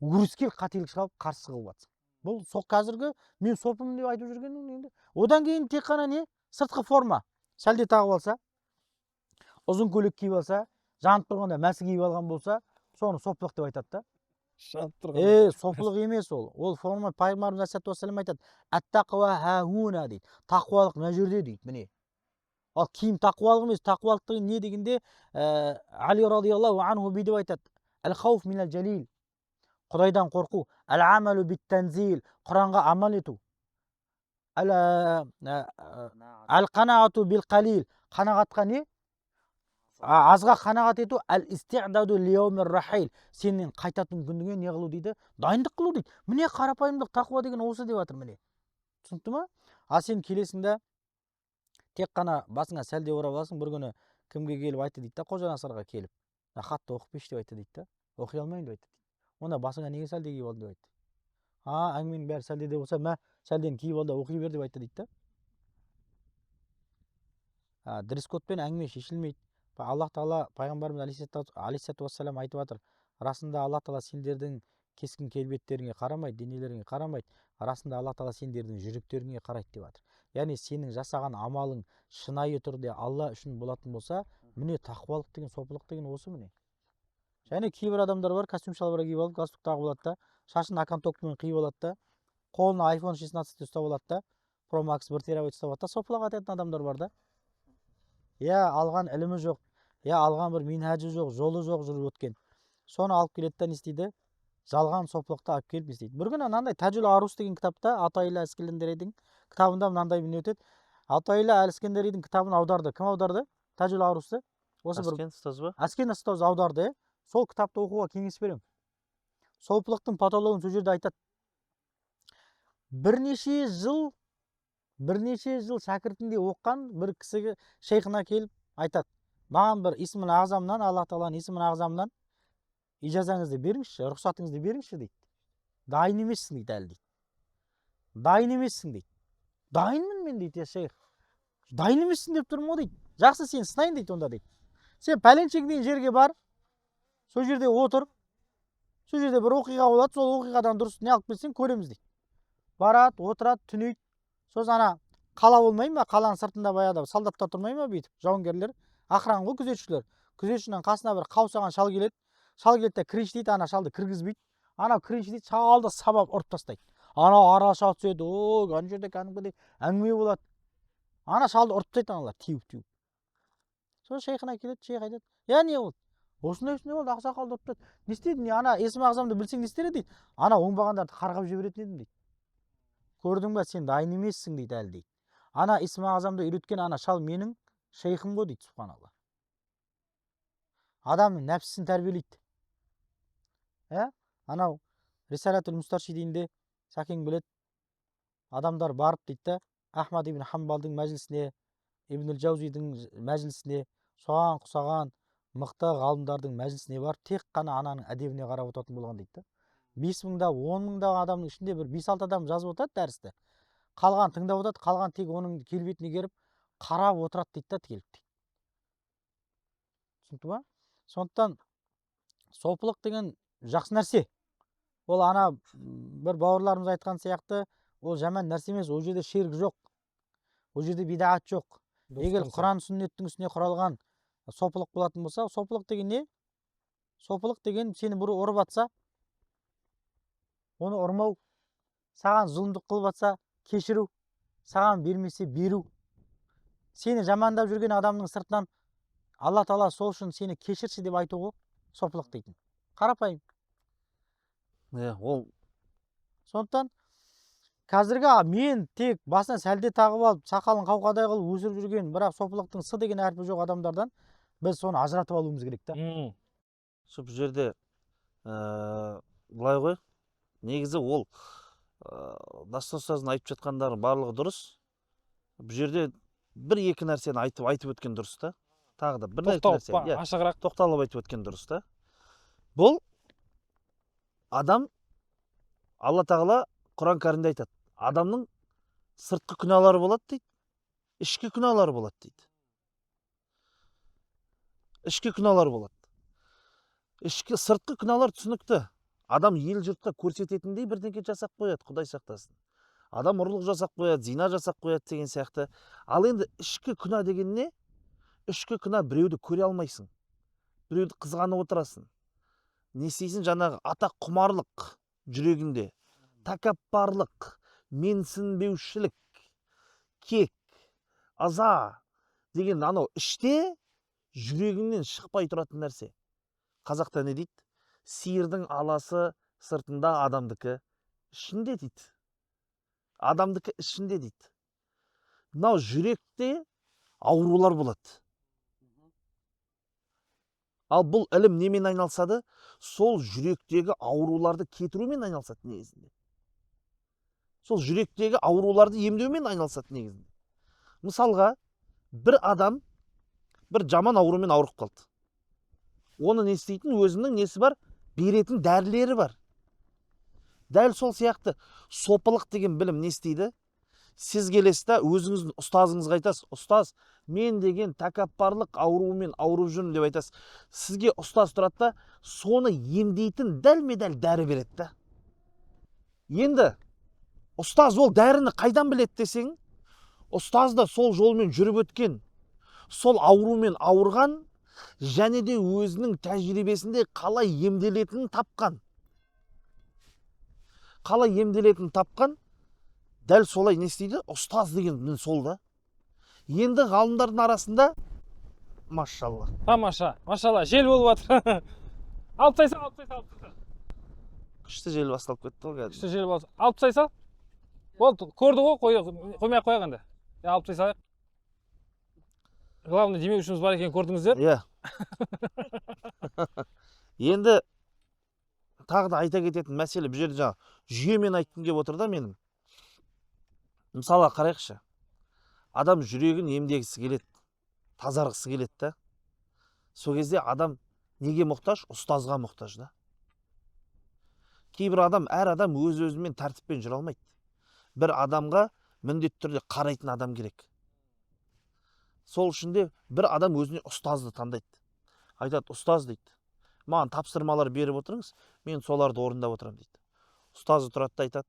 Өрескел қателік шығарып қарсы қылып жатсың. Бұл қазіргі мен сопымын деп айтып жүргенім енді. Одан кейін тек қана не? Сыртқы форма. Сәлде тағып алса, ұзын көйлек киіп алса, жанып тұрғанда мәсі киіп алған болса, соны сопылық деп айтады да. Сопылық емес ол. Ол форма Пайғамбарымыз алейхиссалату вассалам айтады. Ат-тақуа хауна дейді. Тақуалық мына жерде дейді, міне. Ал киім тақуалық емес, тақуалық деген не дегенде Али радиаллаху анху бүйтіп айтады. Әл-хауф минал жалил. Құдайдан қорқу. Әл-амалу бит-танзил. Құранға амал ету. Әл-қанаату бил-қалил. Қанағатқа не? азға қанағат ету әл-истиъдаду лияумир рахил. Сенің қайтатын күніңе не қылу дейді? Дайындық қылу дейді. Міне қарапайымдық, тақуа деген осы деп жатыр міне. Түсінікті ма? А сен келесіңді тек қана басыңа сәлде орап аласың, бір күні кімге келіп айтты дейді да, Қожа Насырға келіп, хатты оқып берші деп айтты дейді да. Оқи алмаймын деп айтты. Онда басыңа неге сәлде киіп алдың деп айтты. Әңгіменің бәрі сәлдеде болса, сәлдені киіп ал да оқи бер деп айтты дейді да. Дресс-кодпен әңгіме шешілмейді. Аллах Тағала пайғамбарымыз алейхиссалату вассалам айтып жатыр. Расында Аллах Тағала сендердің кескін келбеттеріңе қарамайды, денелеріңе қарамайды. Расында Аллах Тағала сендердің жүректеріңе қарайды деп жатыр. Яғни сенің жасаған амалың шынайы түрде Алла үшін болатын болса, міне тақуалық деген, сопылық деген осы міне. Және кейбір адамдар бар, костюм шалбар киіп алып, галстук тағып алады да, шашын акантокпен қиып алады да, қолына iPhone 16 ұстап алады да, Pro Max 1 терабайт ұстап алады да, сопылық айтатын адамдар бар да. Алған ілімі жоқ, алған бір минхажы жоқ, жолы жоқ жүріп өткен. Соны алып келеді да не істейді? Жалған сопылықты алып келіп не істейді? Бір күні мынандай Тажул Арус деген кітапта Атайла Әскендеридің кітабында мынандай не өтеді. Атайла Әскендеридің кітабын аударды. Кім аударды? Тажул Арусты. Осы бір Әскен ұстаз ба? Әскен ұстаз аударды. Сол кітапты оқуға кеңес беремін. Сопылықтың патологын сол жерде айтады. Бірнеше жыл шәкіртінде оққан бір кісіге шейхына келіп айтады. Маған бір исмін ағзамнан, Алла Тағаланың исмін ағзамнан ижазаңызды беріңізші, рұқсатыңызды беріңізші дейді. Дайын емессің дейді әлі дейді. Дайын емессің дейді. Дайынмын мен дейді, шейх. Дайын емессің деп тұрмын ғой дейді. Жақсы, сен сынайын дейді онда дейді. Сен пәленшеге дейін жерге бар, сол жерде отыр, сол жерде бір оқиға болады, сол оқиғадан дұрыс не алып келсең көреміз дейді. Барады, отырады, түнейді. Сосын қала болмай ма, қаланың сыртында баяғыда солдаттар тұрмай ма бүйтіп, жауынгерлер, охрана ғой, күзетшілер. Күзетшінің қасына бір қаусаған шал келеді. Шал келеді де кірейші дейді, шалды кіргізбейді. Кірейші дейді, шалды сабап ұрып тастайды. Араша түседі, ана жерде кәдімгідей әңгіме болады. Шалды ұрып тастайды аналар, теуіп. Сол шейхына келеді, шейх айтады, не болды? Осындай болды, ақсақалды ұрып тастады. Не істедің? Есім ағзамды білсең не істер еді дейді. Оңбағандарды қарғап жіберетін едім дейді. Көрдің ба, сен дайын емессің дейді әлі дейді. Исм ағзамды үйреткен шал менің шейхім ғой дейді, субханалла. Адамның нәпсісін тәрбиелейді. Рисалатул Мустаршидинде сәкең білет, адамдар барып дейді, Ахмад ибн Хамбалдың мәжілісіне, Ибн Джаузидің мәжілісіне, соған құсаған мықты ғалымдардың мәжілісіне барып, тек қана ананың әдебіне қарап отыратын болған дейді. 5.000-да, 10.000-да адамның ішінде бір 5-6 адам жазып отырады дәрісті. Қалған тыңдап отырады, қалған тек оның келбетіне келіп қарап отырады дейді келіп дейді. Түсінікті ма? Сондықтан сопылық деген жақсы нәрсе. Ол бір бауырларымыз айтқан сияқты, ол жаман нәрсе емес, ол жерде ширк жоқ. Ол жерде бидаат жоқ. Егер Құран сүннеттің үстіне құралған сопылық болатын болса, сопылық деген не? Сопылық деген сені бір ұрып атса, оны ұрмау, саған зұлымдық қылып атса, кешіру, саған бермесе беру. Сені жамандап жүрген адамның сыртынан Алла Тағала сол үшін сені кешірші деп айтуға сопылық дейтін. Қарапайым. Ол. Сондықтан қазіргі мен тек басына сәлде тағып алып, сақалын қауқадай қылып өсіріп жүрген, бірақ сопылықтың с деген әрпі жоқ адамдардан біз соны ажыратып алуымыз керек та. Бұл жерде былай ғой, негізі ол Дастан ұстаздың айтып жатқандары барлығы дұрыс. Бұл жерде бір-екі нәрсені айтып өткен дұрыс та. Тағы да бір-екі нәрсені ашығырақ тоқталып айтып өткен дұрыс та. Бұл адам, Алла Тағала Құран кәрімде айтады, адамның сыртқы күнәлары болады дейді, ішкі күнәлары болады дейді. Ішкі күнәлар болады. Сыртқы күнәлар түсінікті. Адам ел жұртқа көрсететіндей бірдеңе жасап қояды, Құдай сақтасын. Адам ұрлық жасап қояды, зина жасап қояды деген сияқты. Ал енді ішкі күнә деген не? Ішкі күнә біреуді көре алмайсың. Біреуді қызғанып отырасың. Не істейсің? Жаңағы атақ құмарлық жүрегінде, тәкаппарлық, менсінбеушілік, кек, аза деген іште жүрегіңнен шықпай тұратын нәрсе. Қазақта не дейді? Сиырдың аласы сыртында, адамдікі ішінде дейді. Адамдікі ішінде дейді. Мынау жүректе аурулар болады. Ал бұл ілім немен айналысады? Сол жүректегі ауруларды кетірумен айналысады негізінде. Сол жүректегі ауруларды емдеумен айналысады негізінде. Мысалға, бір адам бір жаман аурумен ауырып қалды. Оны не істейтін? Өзінің несі бар? Беретін дәрілері бар. Дәл сол сияқты сопылық деген білім не істейді? Сіз келесіз да өзіңіздің ұстазыңызға айтасыз: ұстаз, мен деген тәкаппарлық ауруымен ауырып жүрмін деп айтасыз. Сізге ұстаз тұрады да соны емдейтін дәлме-дәл дәрі береді да. Енді ұстаз ол дәріні қайдан біледі десең, ұстаз да сол жолмен жүріп өткен, сол аурумен ауырған, және де өзінің тәжірибесінде қалай емделетінін тапқан. Қалай емделетінін тапқан, дәл солай не істейді? Ұстаз деген міне сол да. Енді ғалымдардың арасында машалла. Тамаша, машалла, жел болып жатыр. Алып тастайсың, алып тастайсың. Күшті жел басталып кетті ғой кәдімгі. Күшті жел болды. Алып тастайсың. Болды, көрді ғой, қоймай-ақ қояйық енді. Алып тастайық. Главное, демеушіміз бар екенін көрдіңіздер. Иә. Енді тағы да айта кететін мәселе, бұл жерде жаңа жүйемен айтқым келіп отыр да менің. Мысалға қарайықшы. Адам жүрегін емдегісі келеді, тазарғысы келеді да. Сол кезде адам неге мұқтаж? Ұстазға мұқтаж да. Кейбір адам, әр адам өз-өзімен тәртіппен жүре алмайды. Бір адамға міндетті түрде қарайтын адам керек. Сол үшін де бір адам өзіне ұстазды таңдайды. Айтады: ұстаз дейді, маған тапсырмалар беріп отырыңыз, мен соларды орындап отырамын дейді. Ұстазы тұрады да айтады: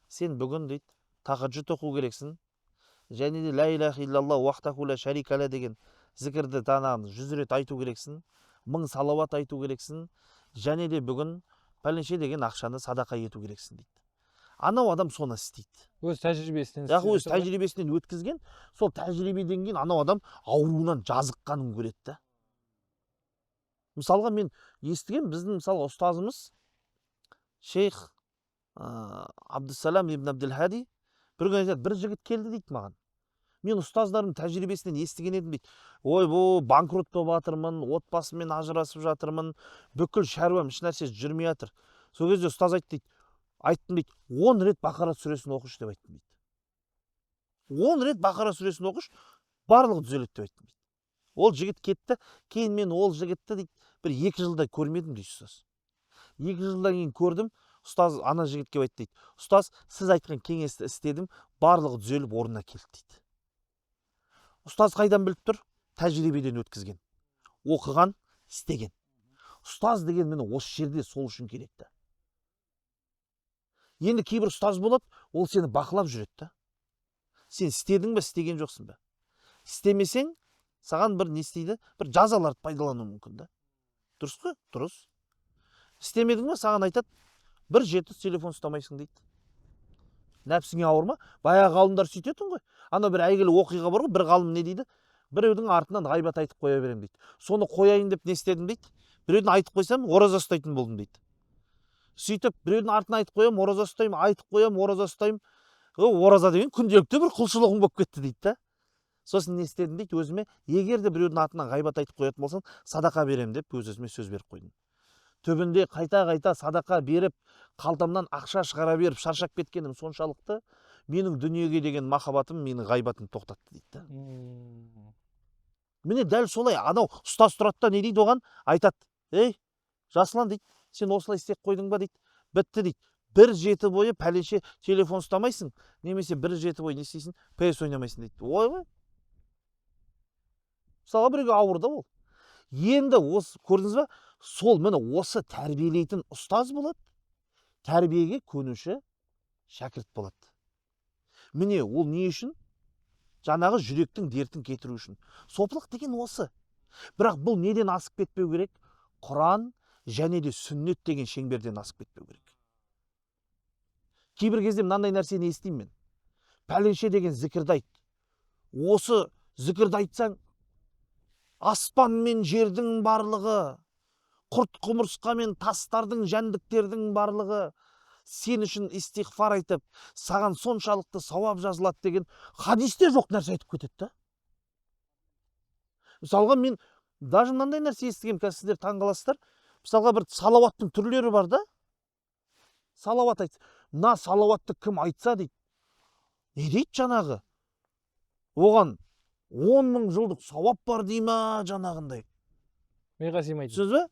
сен бүгін дейді тахаджуд оқу керексің, және де ла иляха иллалла уахдаху ла шарика ла деген зікірді 100 рет айту керексің, 1000 салауат айту керексің, және де бүгін пәленше деген ақшаны садақа ету керексің дейді. Анау адам соны істейді. Өз тәжірибесінен. Өз тәжірибесінен өткізген, сол тәжірибеден кейін анау адам ауруынан жазыққанын көреді да. Мысалға мен естіген, біздің мысалға ұстазымыз шейх Абдусалам ибн Абдул-Хади бір күн айтады: бір жігіт келді дейді маған. Мен ұстаздарымның тәжірибесінен естіген едім дейді. Ой, бұл банкрот болып жатырмын, отбасыммен ажырасып жатырмын, бүкіл шаруам еш нәрсе жүрмей жатыр. Сол кезде ұстаз айтты дейді: айттым дейді, 10 рет Бақара сүресін оқыш деп айттым дейді. 10 рет Бақара сүресін оқыш, барлығы түзеледі деп айттым дейді. Ол жігіт кетті, кейін мен ол жігітті дейді бір 2 жылда көрмедім дейді ұстаз. 2 жылдан кейін көрдім, ұстаз ана жігітке айтты дейді: ұстаз, сіз айтқан кеңесті істедім, барлығы түзеліп орнына келді дейді. Ұстаз қайдан біліп тұр? Тәжірибеден өткізген, оқыған, істеген. Ұстаз деген мені осы жерде сол үшін керекті. Енді кейбір ұстаз болады, ол сені бақылап жүреді. Сен істедің бе, істеген жоқсың ба? Істемесең, саған бір не істейді? Бір жазаларды пайдалану мүмкін да. Дұрыс қой? Дұрыс. Істемедің бе, саған айтады: бір жеті телефон ұстамайсың дейді. Нәпсіңе ауырма? Баяғы ғалымдар сөйтетін ғой. Ана бір әйгілі оқиға бар ғой, бір ғалым не дейді? Біреудің артынан ғайбат айтып қоя берем дейді. Соны қояйын деп не істедім дейді? Біреудің айтып қойсам, ораза ұстайтын болдым дейді. Сөйтіп, біреудің артынан айтып қоям, ораза ұстаймын, айтып қоям, ораза ұстаймын. Ораза деген күнделікті бір құлшылығым болып кетті дейді да. Сосын не істедім дейді өзіме: егер де біреудің артынан ғайбат айтып қоятын болсам, садақа берем деп өз-өзіме сөз беріп қойдым. Түбінде қайта-қайта садақа беріп, қалтамнан ақша шығара беріп шаршап кеткенім соншалықты, менің дүниеге деген махаббатым менің ғайбатым тоқтатты дейді. Міне дәл солай анау ұстаз тұрады да не дейді оған? Айтады: ей, Жасұлан дейді, сен осылай істеп қойдың ба дейді. Бітті дейді. 1 жеті бойы пәленше телефон ұстамайсың, немесе 1 жеті бойы не істейсің? PS ойнамайсың дейді. Ойбай. Мысалға біреуге ауырды ол. Енді осы көрдіңіз ба? Сол міне осы тәрбиелейтін ұстаз болады, тәрбиеге көнуші шәкірт болады. Міне ол не үшін? Жаңағы жүректің дертін кетіру үшін. Сопылық деген осы. Бірақ бұл неден асып кетпеу керек? Құран және де сүннет деген шеңберден асып кетпеу керек. Кейбір кезде мынандай нәрсені естимін мен. Пәленше деген зікірді айт. Осы зікірді айтсаң, аспан мен жердің барлығы, құрт құмырсқа мен тастардың, жәндіктердің барлығы сен үшін истиғфар айтып, саған соншалықты сауап жазылады деген хадисте жоқ нәрсе айтып кетеді да. Мысалға мен Даже мынандай нәрсе естігем, қазір сіздер таң қаласыздар. Мысалға бір салауаттың түрлері бар да. Салауат айтса. Мына салауатты кім айтса дейді. Не дейді жаңағы? Оған 10 000 жылдық сауап бар дей ма жаңағындай. Миға сыймайды. Түсінесіз бе?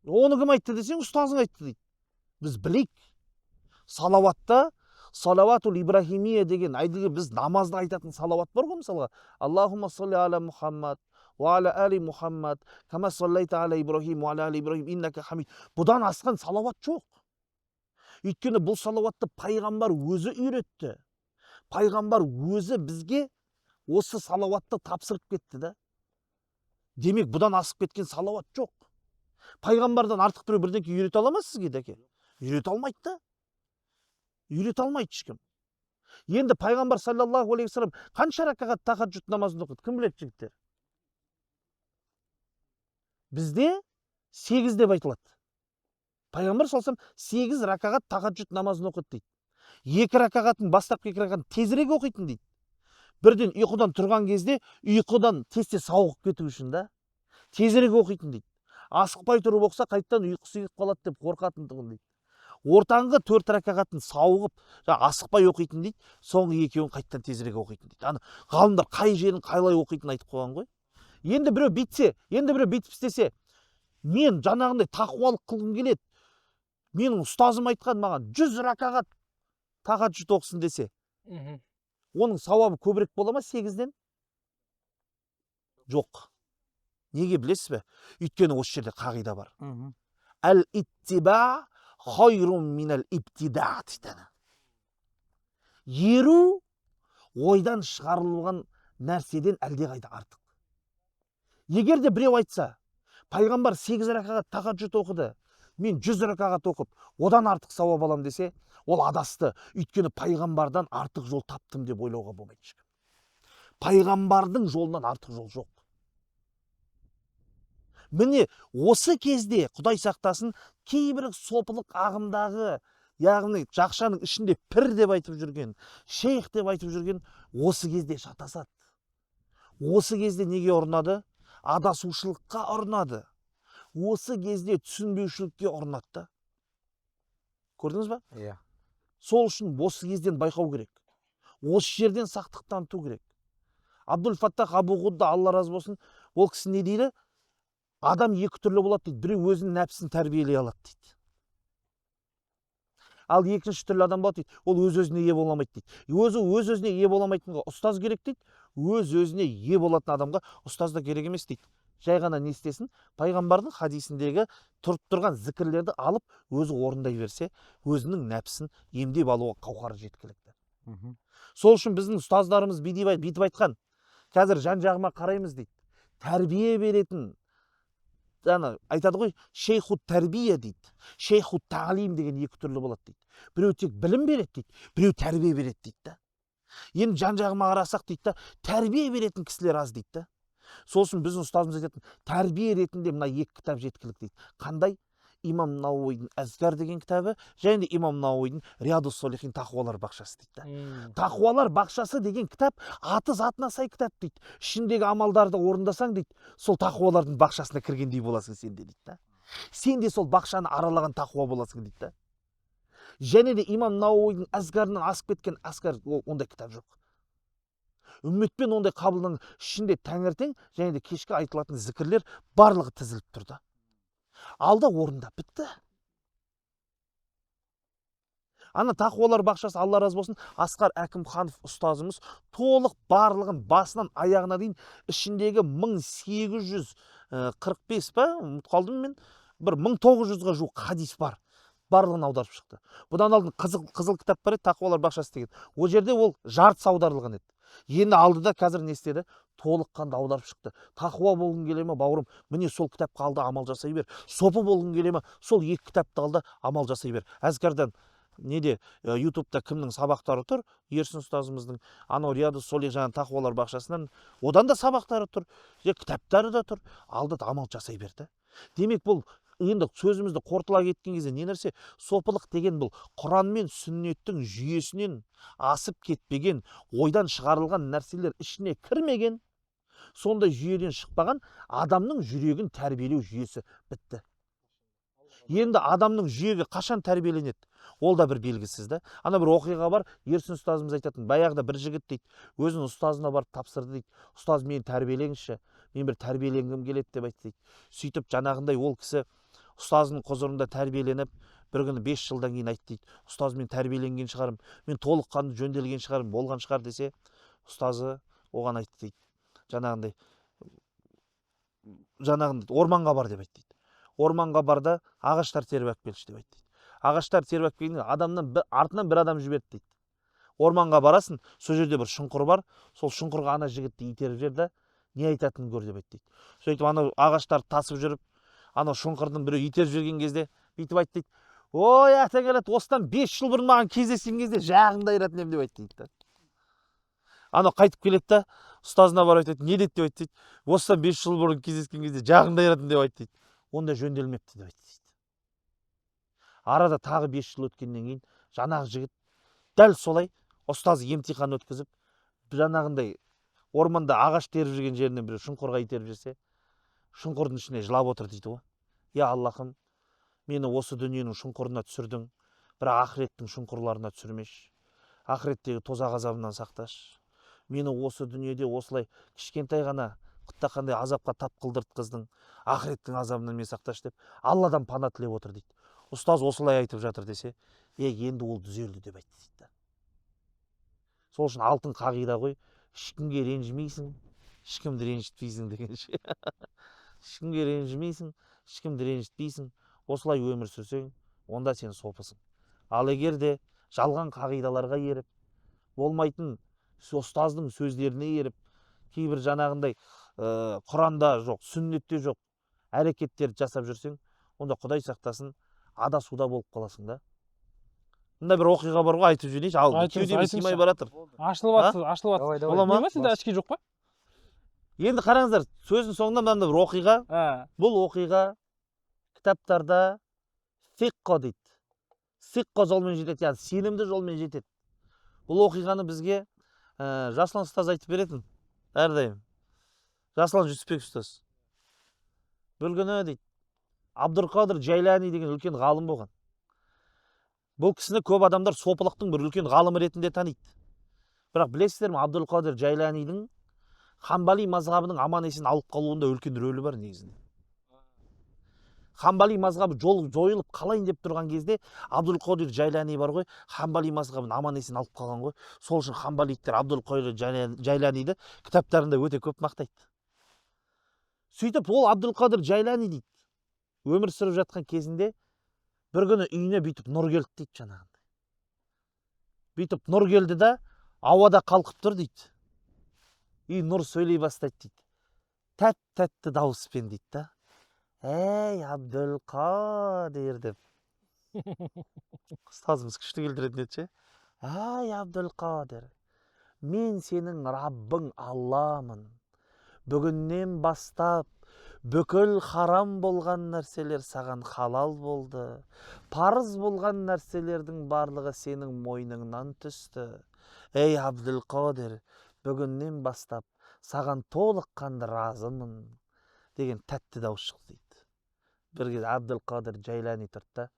Оны кім айтты десең, ұстазың айтты дейді. Біз білейік. Салауатта салаватул ибрахимия деген айдығы біз намазда айтатын салауат бар ғой, мысалға. Аллахумма салли аля Мухаммад ва аля али Мухаммад кама саллайта аля Ибрахим ва аля али Ибрахим иннака хамид. Бұдан асқан салауат жоқ. Өйткені бұл салауатты пайғамбар өзі үйретті. Пайғамбар өзі бізге осы салауатты тапсырып кетті да. Демек, бұдан асып кеткен салауат жоқ. Пайғамбардан артық біреу бірдеңке үйрете ала ма сізге дәке? Үйрете алмайды да. Үйрете алмайды ешкім. Енді пайғамбар саллаллаху алейхи вассалам қанша ракағат тахаджуд намазын оқыды? Кім біледі, жігіттер? Бізде 8 деп айтылады. Пайғамбар салсам 8 ракағат тахаджуд намазын оқыды дейді. 2 ракағатын, бастапқы 2 ракағатын тезірек оқитын дейді. Бірден ұйқыдан тұрған кезде ұйқыдан тез сауығып кету үшін да тезірек оқитын дейді. Асықпай тұрып оқса қайттан ұйқысы келіп қалады деп қорқатындығын дейді. Ортаңғы 4 ракағатын сауығып, асықпай оқитын дейді. Соңғы екеуін қайттан тезірек оқитын дейді. Аны ғалымдар қай жерін қайлай оқитынын айтып қойған ғой. Енді біреу бүйтсе, енді біреу бүйтіп істесе, мен жаңағындай тақуалық қылғым келеді. Менің ұстазым айтқан маған 100 ракағат тахаджуд оқысын десе, оның сауабы көбірек бола ма 8-ден? Жоқ. Неге білесіз бе? Өйткені осы жерде қағида бар. Әл-иттиба хайрун минал ибтида дейді. Еру ойдан шығарылған нәрседен әлдеқайда артық. Егер де біреу айтса, пайғамбар 8 ракағат тахаджуд оқыды, мен 100 ракағат оқып, одан артық сауап алам десе, ол адасты. Өйткені пайғамбардан артық жол таптым деп ойлауға болмайды. Пайғамбардың жолынан артық жол жоқ. Міне осы кезде Құдай сақтасын, кейбір сопылық ағымдағы, яғни жақшаның ішінде пір деп айтып жүрген, шейх деп айтып жүрген, осы кезде шатасады. Осы кезде неге ұрынады? Адасушылыққа ұрынады. Осы кезде түсінбеушілікке ұрынады. Көрдіңіз ба? Иә. Сол үшін осы кезден байқау керек. Осы жерден сақтық таныту керек. Абдул Фаттах Абу Ғудда, Алла разы болсын, ол кісі не дейді? Адам 2 түрлі болады дейді. Біреу өзінің нәпсін тәрбиелей алады дейді. Ал екінші түрлі адам болады дейді. Ол өз-өзіне ие боламайды дейді. Өз-өзіне ие боламайтынға ұстаз керек дейді. Өз-өзіне ие болатын адамға ұстаз да керек емес дейді. Жай ғана не істесін? Пайғамбардың хадисіндегі тұрып тұрған зікірлерді алып, өзі орындай берсе, өзінің нәпсін емдеп алуға қауқары жеткілікті. Сол үшін біздің ұстаздарымыз бүйтіп айтқан. Қазір жан-жағыма қараймыз дейді. Тәрбие беретін, айтады ғой, шейху тәрбие дейді. Шейху тағлим деген 2 түрлі болады дейді. Біреу тек білім береді дейді, біреу тәрбие береді дейді. Енді жан-жағыма қарасақ дейді, тәрбие беретін кісілер аз дейді. Сол үшін біздің ұстазымыз айтатын, тәрбие ретінде мына 2 кітап жеткілікті дейді. Қандай? Имам Науидің Әзкар деген кітабы, және Имам Науидің Риядус Солихин тақуалар бақшасы дейді. Тақуалар бақшасы деген кітап аты затына сай кітап дейді. Ішіндегі амалдарды орындасаң дейді, сол тақуалардың бақшасына кіргендей боласың сен де дейді. Сен де сол бақшаны аралаған тақуа боласың дейді. Және де Имам Науидің Әзкарынан асып кеткен Әзкар, ондай кітап жоқ. Үмметпен ондай қабылдан ішінде таңертең және де кешке айтылатын зікірлер барлығы тізіліп тұрды. Алда орындап бітті. Ана тақуалар бақшасы, Алла разы болсын, Асқар Әкімханов ұстазымыз толық барлығын басынан аяғына дейін ішіндегі 1845 па, ұмытып қалдым мен, бір 1900-ға жуық хадис бар. Барлығын аударып шықты. Бұдан алдын қызыл кітап бар еді, тақуалар бақшасы деген. Ол жерде ол жартысы аударылған еді. Енді алдыда қазір не істеді? Толыққанды аударып шықты. Тақуа болғың келе ме, бауырым, міне сол кітапқа алды, амал жасай бер. Сопы болғың келе ме, сол 2 кітапты алды, амал жасай бер. Әзкардан неде ютубта кімнің сабақтары тұр? Ерсін ұстазымыздың, анау Риядус Солих жаңа тақуалар бақшасынан, одан да сабақтары тұр, кітаптары да тұр. Алды да амал жасай берді. Демек бұл енді сөзімізді қорытыла кеткен кезде не нәрсе? Сопылық деген бұл Құран мен сүннеттің жүйесінен асып кетпеген, ойдан шығарылған нәрселер ішіне кірмеген, сондай жүйеден шықпаған адамның жүрегін тәрбиелеу жүйесі бітті. Енді адамның жүйеге қашан тәрбиеленеді? Ол да бір белгісіз да. Ана бір оқиға бар, Ерсін ұстазымыз айтатын, баяғыда бір жігіт дейді, өзінің ұстазына барып тапсырды дейді. Ұстаз, мені тәрбиелеңізші, мен бір тәрбиеленгім келеді деп айтты дейді. Сөйтіп жаңағындай ол кісі ұстазының құзырында тәрбиеленіп, бір күні 5 жылдан кейін айтты дейді, ұстаз, мен тәрбиеленген шығарым, мен толыққанды жөнделген шығарым, болған шығар десе, ұстазы оған айтты дейді, жаңағындай орманға бар деп айтты дейді. Орманға бар да ағаштар теріп әкеліп келші деп айтты дейді. Ағаштар теріп әкеліп келгенде артынан бір адам жіберді дейді. Орманға барасың, сол жерде бір шұңқыр бар, сол шұңқырға ана жігітті итеріп жібер да не айтатынын көр деп айтты дейді. Сөйтіп анау ағаштарды тасып жүріп, анау шұңқырдың біреу итеріп жүрген кезде бүйтіп айтты дейді, ой атаңарат, осыдан 5 жыл бұрын маған кездескен кезде жағыңды айыратын едім деп айтты дейді. Анау қайтып келеді да ұстазына барып айтады, не деді деп айтты дейді, осыдан 5 жыл бұрын кездескен кезде жағыңды айыратын деп айтты дейді. Онда жөнделмепті деп айтты дейді. Арада тағы 5 жыл өткеннен кейін жаңағы жігіт дәл солай ұстазы емтихан өткізіп, жаңағындай орманда ағаш теріп жүрген жерінен бір шұңқырға итеріп жүрсе, шұңқырдың ішіне жылап отыр дейді ғой. Я Аллахым, мені осы дүниенің шұңқырына түсірдің, бірақ ақыреттің шұңқырларына түсірмеші. Ақыреттегі тозақ азабынан сақташы. Мені осы дүниеде осылай кішкентай ғана қандай азапқа тап қылдыртқыздың, ақыреттің азабынан мен сақташы деп Алладан пана тілеп отыр дейді. Ұстаз осылай айтып жатыр десе, енді ол түзелді деп айтты дейді. Сол үшін алтын қағида ғой, ешкімге ренжімейсің, ешкімді ренжітпейсің дегенше. Ешкімге ренжімейсің, ешкімді ренжітпейсің, осылай өмір сүрсең, онда сен сопысың. Ал егер де жалған қағидаларға еріп, болмайтын ұстаздың сөздеріне еріп, кейбір жаңағындай Құранда жоқ, сүннетте жоқ әрекеттерді жасап жүрсең, онда Құдай сақтасын, адасуда болып қаласың да. Мында бір оқиға бар ғой, айтып жіберейінші, ал кеудеме сыймай баратыр. Ашылып жатыр. Бола ма? Сенде очки жоқ па? Енді қараңыздар, сөздің соңында мынандай бір оқиға. Бұл оқиға кітаптарда сиққо дейді. Сиққо жолмен жетеді, яғни сенімді жолмен жетеді. Бұл оқиғаны бізге Жасұлан ұстаз айтып беретін әрдайым. Жасұлан Жүсіпбек ұстаз. Бір күні дейді, Абдулқадыр Жайлани деген үлкен ғалым болған. Бұл кісіні көп адамдар сопылықтың бір үлкен ғалымы ретінде таниды. Бірақ білесіздер ме, Абдулқадыр Жайланидің Хамбали мазхабының аман есен алып қалуында үлкен рөлі бар негізінде. Хамбали мазхабы жойылып қалайын деп тұрған кезде Абдулқадир Жайлани бар ғой, Хамбали мазхабын аман есен алып қалған ғой. Сол үшін хамбалиттер Абдулқадир Жайланиді кітаптарында өте көп мақтайды. Сөйтіп ол Абдулқадир Жайлани дейді, өмір сүріп жатқан кезінде бір күні үйіне бүйтіп нұр келді дейді жаңағындай. Бүйтіп нұр келді да ауада қалқып тұр дейді. И нұр сөйлей бастайды дейді. Тәтті дауыспен дейді да. Ей Абдулқадир деп. Ұстазымыз күшті келтіретін еді ше. Ей Абдулқадир, мен сенің Раббың Алламын. Бүгіннен бастап бүкіл харам болған нәрселер саған халал болды. Парыз болған нәрселердің барлығы сенің мойныңнан түсті. Ей Абдулқадир, бүгіннен бастап саған толыққанды разымын деген тәтті дауыс шықты дейді. Bir kez Abdülkadir Ceylani тұрды.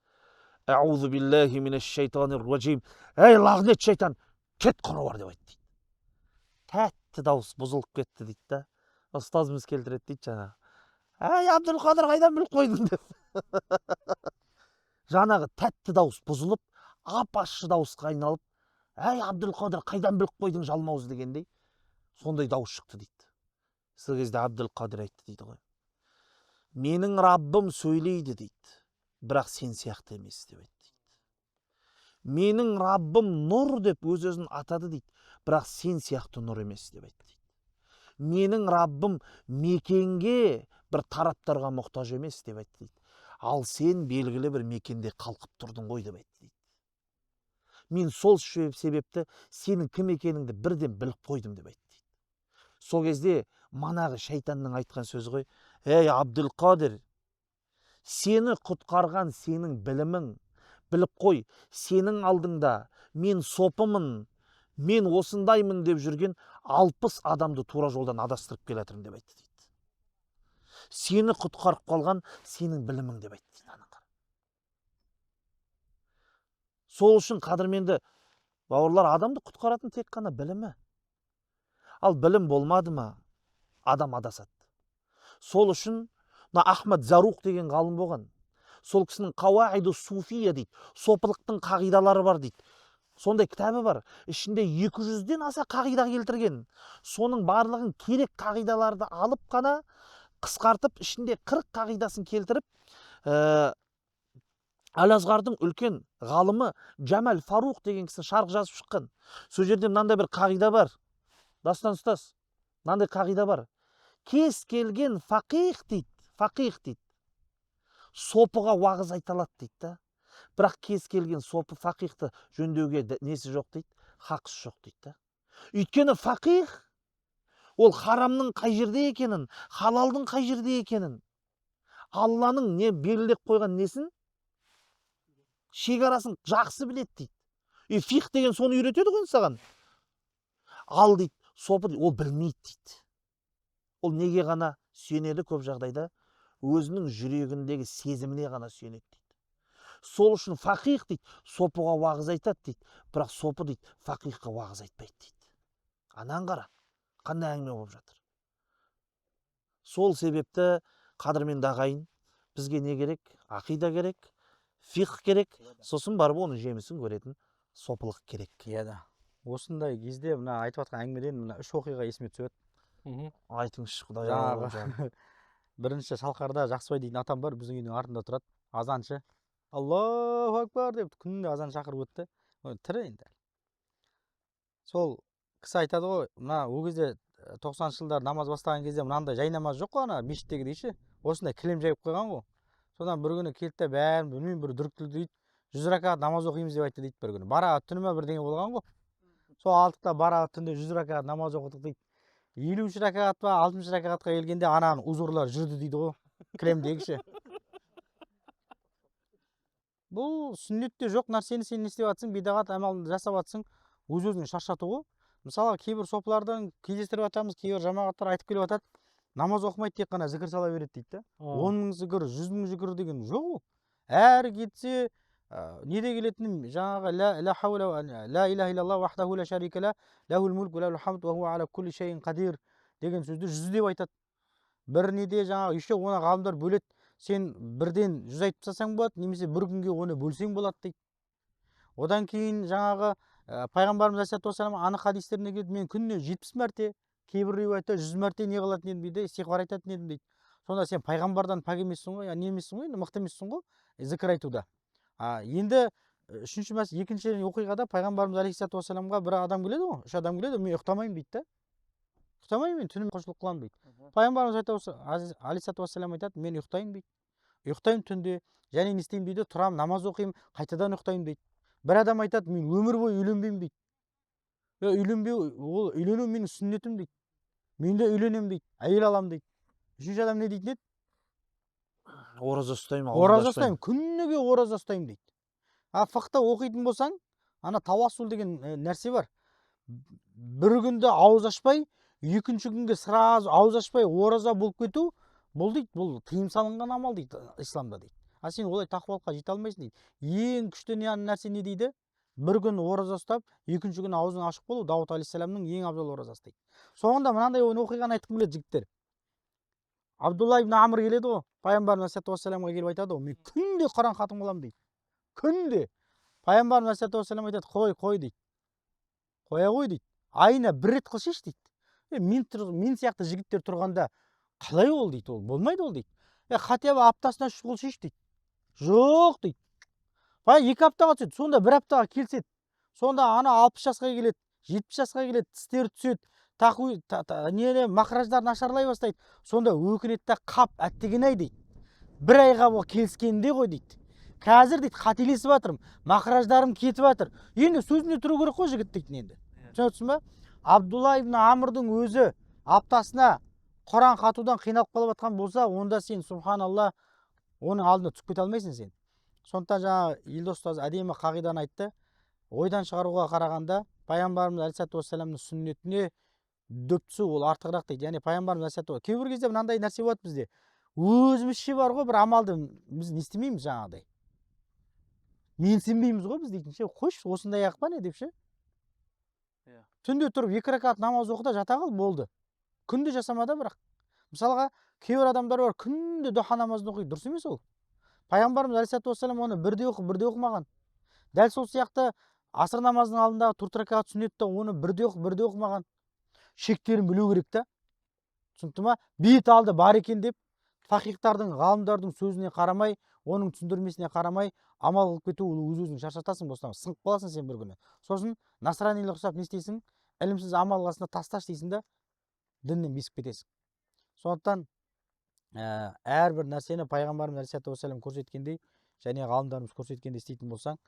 Әузу биллахи минаш-шайтанир-раджим. Ей лағнет шайтан, кет құры бар деп айтты. Тәтті дауыс бұзылып кетті дейді да. Ұстазымыз келтіреді дейді жаңағы. Ей Абдулқадир қайдан біліп қойдың деп. Жаңағы тәтті дауыс бұзылып, ап-ащы дауысқа айналып, ей Абдулқадир қайдан біліп қойдың жалмауыз дегендей, сондай дауыс шықты дейді. Сол кезде Абдулқадир айтты дейді ғой. Менің Раббым сөйлейді дейді, бірақ сен сияқты емес деп айтты дейді. Менің Раббым нұр деп өз-өзін атады дейді, бірақ сен сияқты нұр емес деп айтты дейді. Менің Раббым мекенге бір тараптарға мұқтаж емес деп айтты дейді. Ал сен белгілі бір мекенде қалқып тұрдың ғой деп айтты дейді. Мен сол себепті сенің кім екеніңді бірден біліп қойдым деп айтты дейді. Сол кезде манағы шайтанның айтқан сөзі ғой. Ей Абдулқадир, сені құтқарған сенің білімің, біліп қой, сенің алдыңда мен сопымын, мен осындаймын деп жүрген 60 адамды тура жолдан адастырып келе жатырмын деп айтты дейді. Сені құтқарып қалған сенің білімің деп айтты дейді. Сол үшін қадірменді бауырлар, адамды құтқаратын тек қана білімі. Ал білім болмады ма, адам адасады. Сол үшін Ахмад Заруқ деген ғалым болған. Сол кісінің Қауаиду суфия дейді, сопылықтың қағидалары бар дейді. Сондай кітабы бар. Ішінде 200-ден аса қағида келтірген. Соның барлығын керек қағидаларды алып қана қысқартып, ішінде 40 қағидасын келтіріп, Әл-Азғардың үлкен ғалымы Джамал Фаруқ деген кісі шарқ жазып шыққан. Сол жерде мынандай бір қағида бар. Дастан ұстаз, мынандай қағида бар. Кез келген фақих дейді, сопыға уағыз айта алады дейді да. Бірақ кез келген сопы фақихты жөндеуге несі жоқ дейді, хақысы жоқ дейді да. Өйткені фақих ол харамның қай жерде екенін, халалдың қай жерде екенін, Алланың не белгілеп қойған несін, шекарасын жақсы біледі дейді. Фих деген соны үйретеді ғой саған. Ал дейді, сопы ол білмейді дейді. Ол неге ғана сүйенеді көп жағдайда? Өзінің жүрегіндегі сезіміне ғана сүйенеді дейді. Сол үшін фақих дейді, сопыға уағыз айтады дейді. Бірақ сопы дейді, фақихқа уағыз айтпайды дейді. Анан қара, қандай әңгіме болып жатыр. Сол себепті қадірменді ағайын, бізге не керек? Ақида керек, фих керек, сосын барып оның жемісін көретін сопылық керек. Иә да. Осындай кезде мына айтып жатқан әңгімеден мына 3 оқиға есіме түсіп еді. Айтыңызшы, Құдай Жаңағы бірінші Шалқарда Жақсыбай дейтін атам бар, біздің үйдің артында тұрады. Азаншы. Аллаху акбар деп күнде азан шақырып өтті. Тірі енді. Сол кісі айтады ғой, мына ол кезде 90 жылдар намаз бастаған кезде мынандай жай намаз жоқ қой, ана мешіттегі дейші. Осындай кілем жайып қойған ғой. Содан бір күні келді де бәрін білмеймін бір дүркілді дейді. 100 ракат намаз оқимыз деп айтты дейді бір күні. Бара түніме бірдеңе болған ғой. Сол алдықта бара түнде 100 ракат намаз оқыдық дейді. 50 ракат па 60 ракатқа келгенде ананың узурлар жүрді дейді ғой. Кілемдегіші. Бұл сүннетте жоқ нәрсені сен не істеп жатсың, бидағат амалды жасап жатсың, өз-өзіңді шаршату ғой. Мысалы кейбір сопылардан кездестіріп жатамыз, кейбір жамағаттар айтып келіп жатады, намаз оқымайды, тек қана зікір сала береді дейді. 10 мың зікір, 100 мың зікір деген жоқ. Әрі кетсе неде келетінім жаңағы ла иляха иллаллах вахдаху ла шарика ла лахул мулк ва лахул хамд ва хуа аля кулли шайин қадир деген сөзді 100 деп айтады. Бір неде жаңағы еще оны ғалымдар бөледі. Сен бірден 100 айтып тастасаң болады, немесе бір күнге оны бөлсең болады дейді. Одан кейін жаңағы пайғамбарымыз алейхиссалату вассалам анық хадистеріне келеді, мен күніне 70 мәрте, кейбір риуаятта 100 мәрте не қылатын едім дейді, истиғфар айтатын едім дейді. Сонда сен пайғамбардан пәк емессің ғой, не емессің ғой, мықты емессің ғой зікір айтуда. Енді екінші оқиғада пайғамбарымыз алейхиссалату вассаламға бір адам келеді ғой, 3 адам келеді, мен ұйықтамаймын дейді да. Ұйықтамаймын, мен түнім құлшылық қыламын дейді. Пайғамбарымыз алейхиссалату вассалам айтады, мен ұйықтаймын дейді. Ұйықтаймын түнде, және не істеймін дейді, тұрамын, намаз оқимын, қайтадан ұйықтаймын дейді. Бір адам айтады, мен өмір бойы үйленбеймін дейді. Ол үйлену менің сүннетім дейді. Мен де үйленемін дейді, әйел аламын дейді. Үшінші адам не дейтін еді? Ораза ұстаймын, ораза ұстаймын, күніге ораза ұстаймын дейді. Фақта оқитын болсаң, ана тауассул деген нәрсе бар. Бір күнде ауыз ашпай, екінші күнге сразу ауыз ашпай ораза болып кету, бұл дейді, бұл тыйым салынған амал дейді исламда дейді. Сен олай тақуалыққа жете алмайсың дейді. Ең күшті нәрсе не дейді? Бір күн ораза ұстап, екінші күн аузың ашық болу, Дауд алейхиссаламның ең абзал оразасы дейді. Соңында мынандай оқиғаны айтқым келеді жігіттер. Абдулла ибн Амр келеді ғой, пайғамбарымыз алейхиссалату вассаламға келіп айтады ғой, мен күнде Құран хатым қыламын дейді. Күнде. Пайғамбарымыз алейхиссалату вассалам айтады, қой дейді. Қоя ғой дейді. Айына бір рет қылшеш дейді. Мен сияқты жігіттер тұрғанда қалай ол дейді, ол болмайды ол дейді. Хотя бы аптасына 3 қылшеш дейді. Жоқ дейді. 2 аптаға түседі, сонда 1 аптаға келседі. Сонда ана 60 жасқа келеді, 70 жасқа келеді, тістері түседі, мақраждар нашарлай бастайды. Сонда өкінетті қап әттеген-ай дейді. 1 айға бұл келіскенде ғой дейді. Қазір дейді қателесіп жатырмын, мақраждарым кетіп жатыр. Енді сөзіне тұру керек қой жігіт дейтін енді. Түсінесің ба? Абдулла ибн Амрдың өзі аптасына Құран қатудан қиналып қалып жатқан болса, онда сен субханалла оның алдына түсіп кете алмайсың сен. Сондықтан жаңа Елдос ұстаз әдемі қағиданы айтты. Ойдан шығаруға қарағанда пайғамбарымыз алейхиссалату вассаламның сүннетіне дөптісі ол артығырақ дейді. Яғни пайғамбарымыз алейхиссалату кейбір кезде мынандай нәрсе болады бізде. Өзімізше бар ғой бір амалды біз не істемейміз жаңағыдай. Менсінбейміз ғой біз дейтін ше. Қойшы осындай ақ па не деп ше. Түнде тұрып 2 ракат намаз оқы да жата қал болды. Күнде жасама да бірақ. Мысалға кейбір адамдар бар күнде духа намазын оқиды, дұрыс емес ол. Пайғамбарымыз алейхиссалату вассалам оны бірде оқып, бірде оқымаған. Дәл сол сияқты аср намазының алдындағы 4 ракат сүннетті оны бірде оқып, бірде оқымаған. Шектерін білу керек та. Түсінікті ма? Бет алды бар екен деп фақихтардың, ғалымдардың сөзіне қарамай, оның түсіндірмесіне қарамай амал қылып кету, ол өз-өзің шаршатасың, бостан сынып қаласың сен бір күні. Сосын насранилық ұқсап не істейсің? Ілімсіз амал қасында тасташ дейсің да діннен безіп кетесің. Сондықтан әрбір нәрсені пайғамбарымыз алейхиссалату вассалам көрсеткендей және ғалымдарымыз көрсеткендей істейтін болсаң,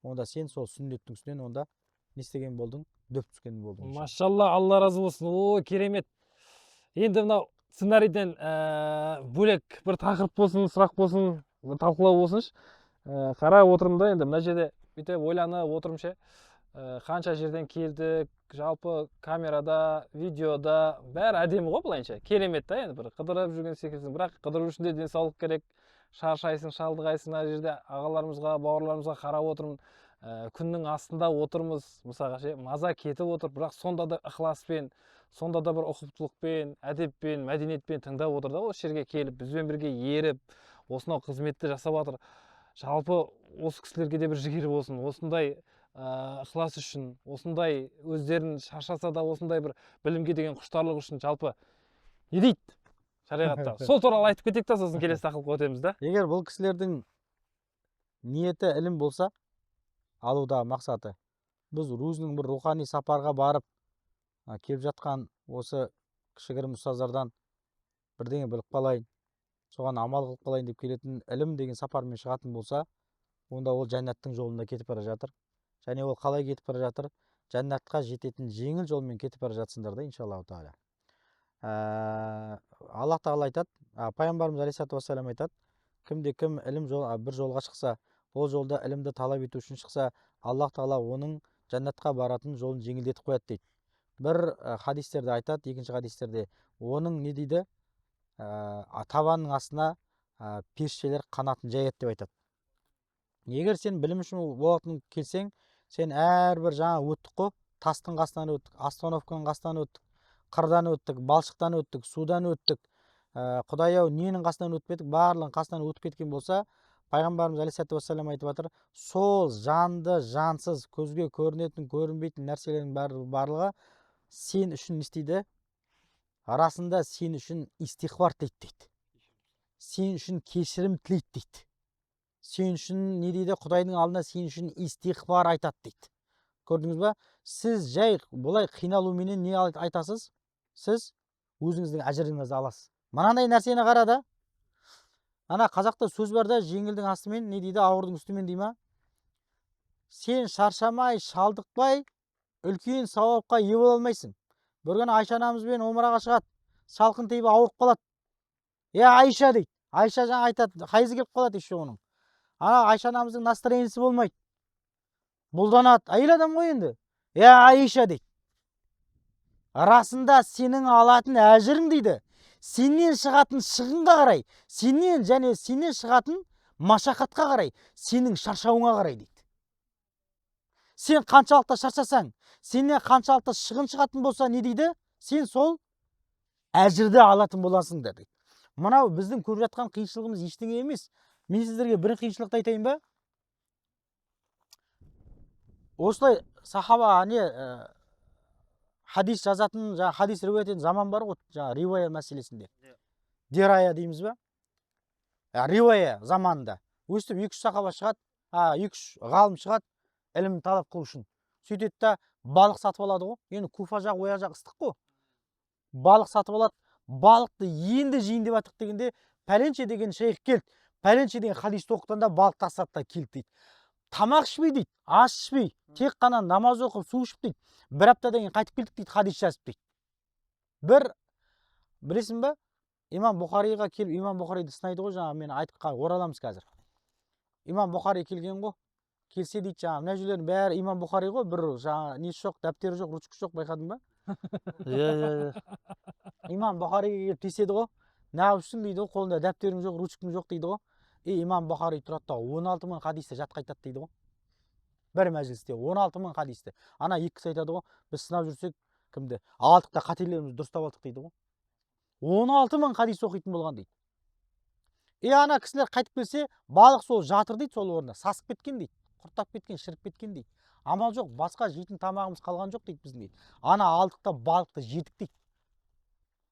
онда сен сол сүннеттің үстінен онда не істеген болдың? Дөп түскен болдың. Машалла, Алла разы болсын. О, керемет. Енді мынау сценарийден бөлек бір тақырып болсын, сұрақ болсын, талқылау болсыншы. Қарап отырмын да, енді мына жерде бүйтіп ойланып отырмын ше. Қанша жерден келдік, жалпы камерада, видеода бәрі әдемі ғой былайынша. Керемет та, енді бір қыдырып жүрген секілдісің, бірақ қыдыру үшін де денсаулық керек. Шаршайсың, шалдығайсың, мына жерде ағаларымызға, бауырларымызға қарап отырмын. Күннің астында отырмыз, мысалға ше, маза кетіп отыр, бірақ сонда да ықыласпен, сонда да бір ұқыптылықпен, әдеппен, мәдениетпен тыңдап отыр да осы жерге келіп, бізбен бірге еріп, осынау қызметті жасап жатыр. Жалпы осы кісілерге де бір жігері болсын, осындай ықылас үшін, осындай өздерін шаршаса да осындай бір білімге деген құштарлық үшін жалпы не дейді шариғатта? Сол туралы айтып кетейік та, сосын келесі тақырыпқа өтеміз да. Егер бұл кісілердің ниеті ілім болса, алудағы мақсаты, біз өзінің бір рухани сапарға барып, келіп жатқан осы кішігірім ұстаздардан бірдеңе біліп қалайын, соған амал қылып қалайын деп келетін ілім деген сапармен шығатын болса, онда ол жәннаттың жолында кетіп бара жатыр. Және ол қалай кетіп бара жатыр? Жәннатқа жететін жеңіл жолмен кетіп бара жатсыңдар да, иншаллаху тағала. Аллах тағала айтады, пайғамбарымыз алейхиссалату вассалам айтады, кімде-кім бір жолға шықса, ол жолда ілімді талап ету үшін шықса, Аллах тағала оның жәннатқа баратын жолын жеңілдетіп қояды дейді. Бір хадистерде айтады, екінші хадистерде оның не дейді? Табанның астына періштелер қанатын жаяды деп айтады. Егер сен білім үшін болатын келсең, сен әрбір жаңа өттік қой, тастың қастан өттік, остановканың қастан өттік, қырдан өттік, балшықтан өттік, судан өттік, Құдай-ау ненің қасынан өтпедік, барлығын қасынан өтіп кеткен болса, пайғамбарымыз алейхиссалату вассалам айтып жатыр, сол жанды, жансыз, көзге көрінетін, көрінбейтін нәрселердің барлығы сен үшін не істейді? Арасында сен үшін истихфар дейді. Сен үшін кешірім тілейді дейді. Сен үшін не дейді? Құдайдың алдында сен үшін истихфар айтады дейді. Көрдіңіз ба? Сіз жай бұлай қиналуменен не айтасыз? Сіз өзіңіздің әжіріңізді аласыз. Мынандай нәрсені қара да. Ана қазақта сөз бар да, жеңілдің астымен не дейді? Ауырдың үстімен дей ма? Сен шаршамай, шалдықпай, үлкен сауапқа ие бола алмайсың. Бір күні Айша анамызбен омыраға шығады, салқын тиіп ауырып қалады. Айша дейді. Айша жаңа айтады, хайызы келіп қалады еще оның. Айша анамыздың настроениясы болмайды. Бұлданады. Әйел адам ғой енді. Айша дейді. Расында сенің алатын әжірің дейді. Сенен шығатын шығынға қарай, сенен шығатын машақатқа қарай, сенің шаршауыңа қарай дейді. Сен қаншалықты шаршасаң, сенен қаншалықты шығын шығатын болса не дейді? Сен сол әжірді алатын боласың дейді. Мынау біздің көріп жатқан қиыншылығымыз ештеңе емес. Мен сіздерге бір қиыншылықты айтайын ба? Осылай сахаба хадис жазатын, хадис риуаят ететін заман бар ғой, риуая мәселесінде. Дирая дейміз ба? Риуая заманында. Өстіп 2-3 сахаба шығады, 2-3 ғалым шығады, ілім талап қылу үшін. Сөйтеді да балық сатып алады ғой. Енді Куфа жақ, оя жақ ыстық қой. Балық сатып алады. Балықты енді жейін деп жатық дегенде, пәленше деген шейх келді. Пәленше деген хадисті оқытқанда балық тастады да келді дейді. Тамақ ішпей дейді, ас ішпей, тек қана намаз оқып, су ішіп дейді. Бір аптадан кейін қайтып келдік дейді, хадис жазып дейді. Бір білесің ба? Имам Бұхариға келіп, Имам Бұхариді сынайды ғой, жаңа мен айтып ораламыз қазір. Имам Бұхари келген ғой. Келсе дейді, жаңа мына жерлердің бәрі Имам Бұхари ғой, бір жаңа несі жоқ, дәптері жоқ, ручкасы жоқ, байқадың ба? Иә. имам Бұхариге келіп тиіседі ғой, неғып жүрсің дейді ғой, қолында дәптерің жоқ, ручкаң жоқ дейді ғой. Имам Бұхари тұрады да 16.000 хадисті жатқа айтады дейді ғой. Бір мәжілісте 16.000 хадисті. Ана екі кісі айтады ғой, біз сынап жүрсек кімді? Алдық та қателерімізді дұрыстап алдық дейді ғой. 16.000 хадис оқитын болған дейді. Ана кісілер қайтып келсе, балық сол жатыр дейді, сол орнында сасып кеткен дейді, құрттап кеткен, шіріп кеткен дейді. Амал жоқ, басқа жейтін тамағымыз қалған жоқ дейді біздің дейді. Ана алдық та балықты жедік дейді.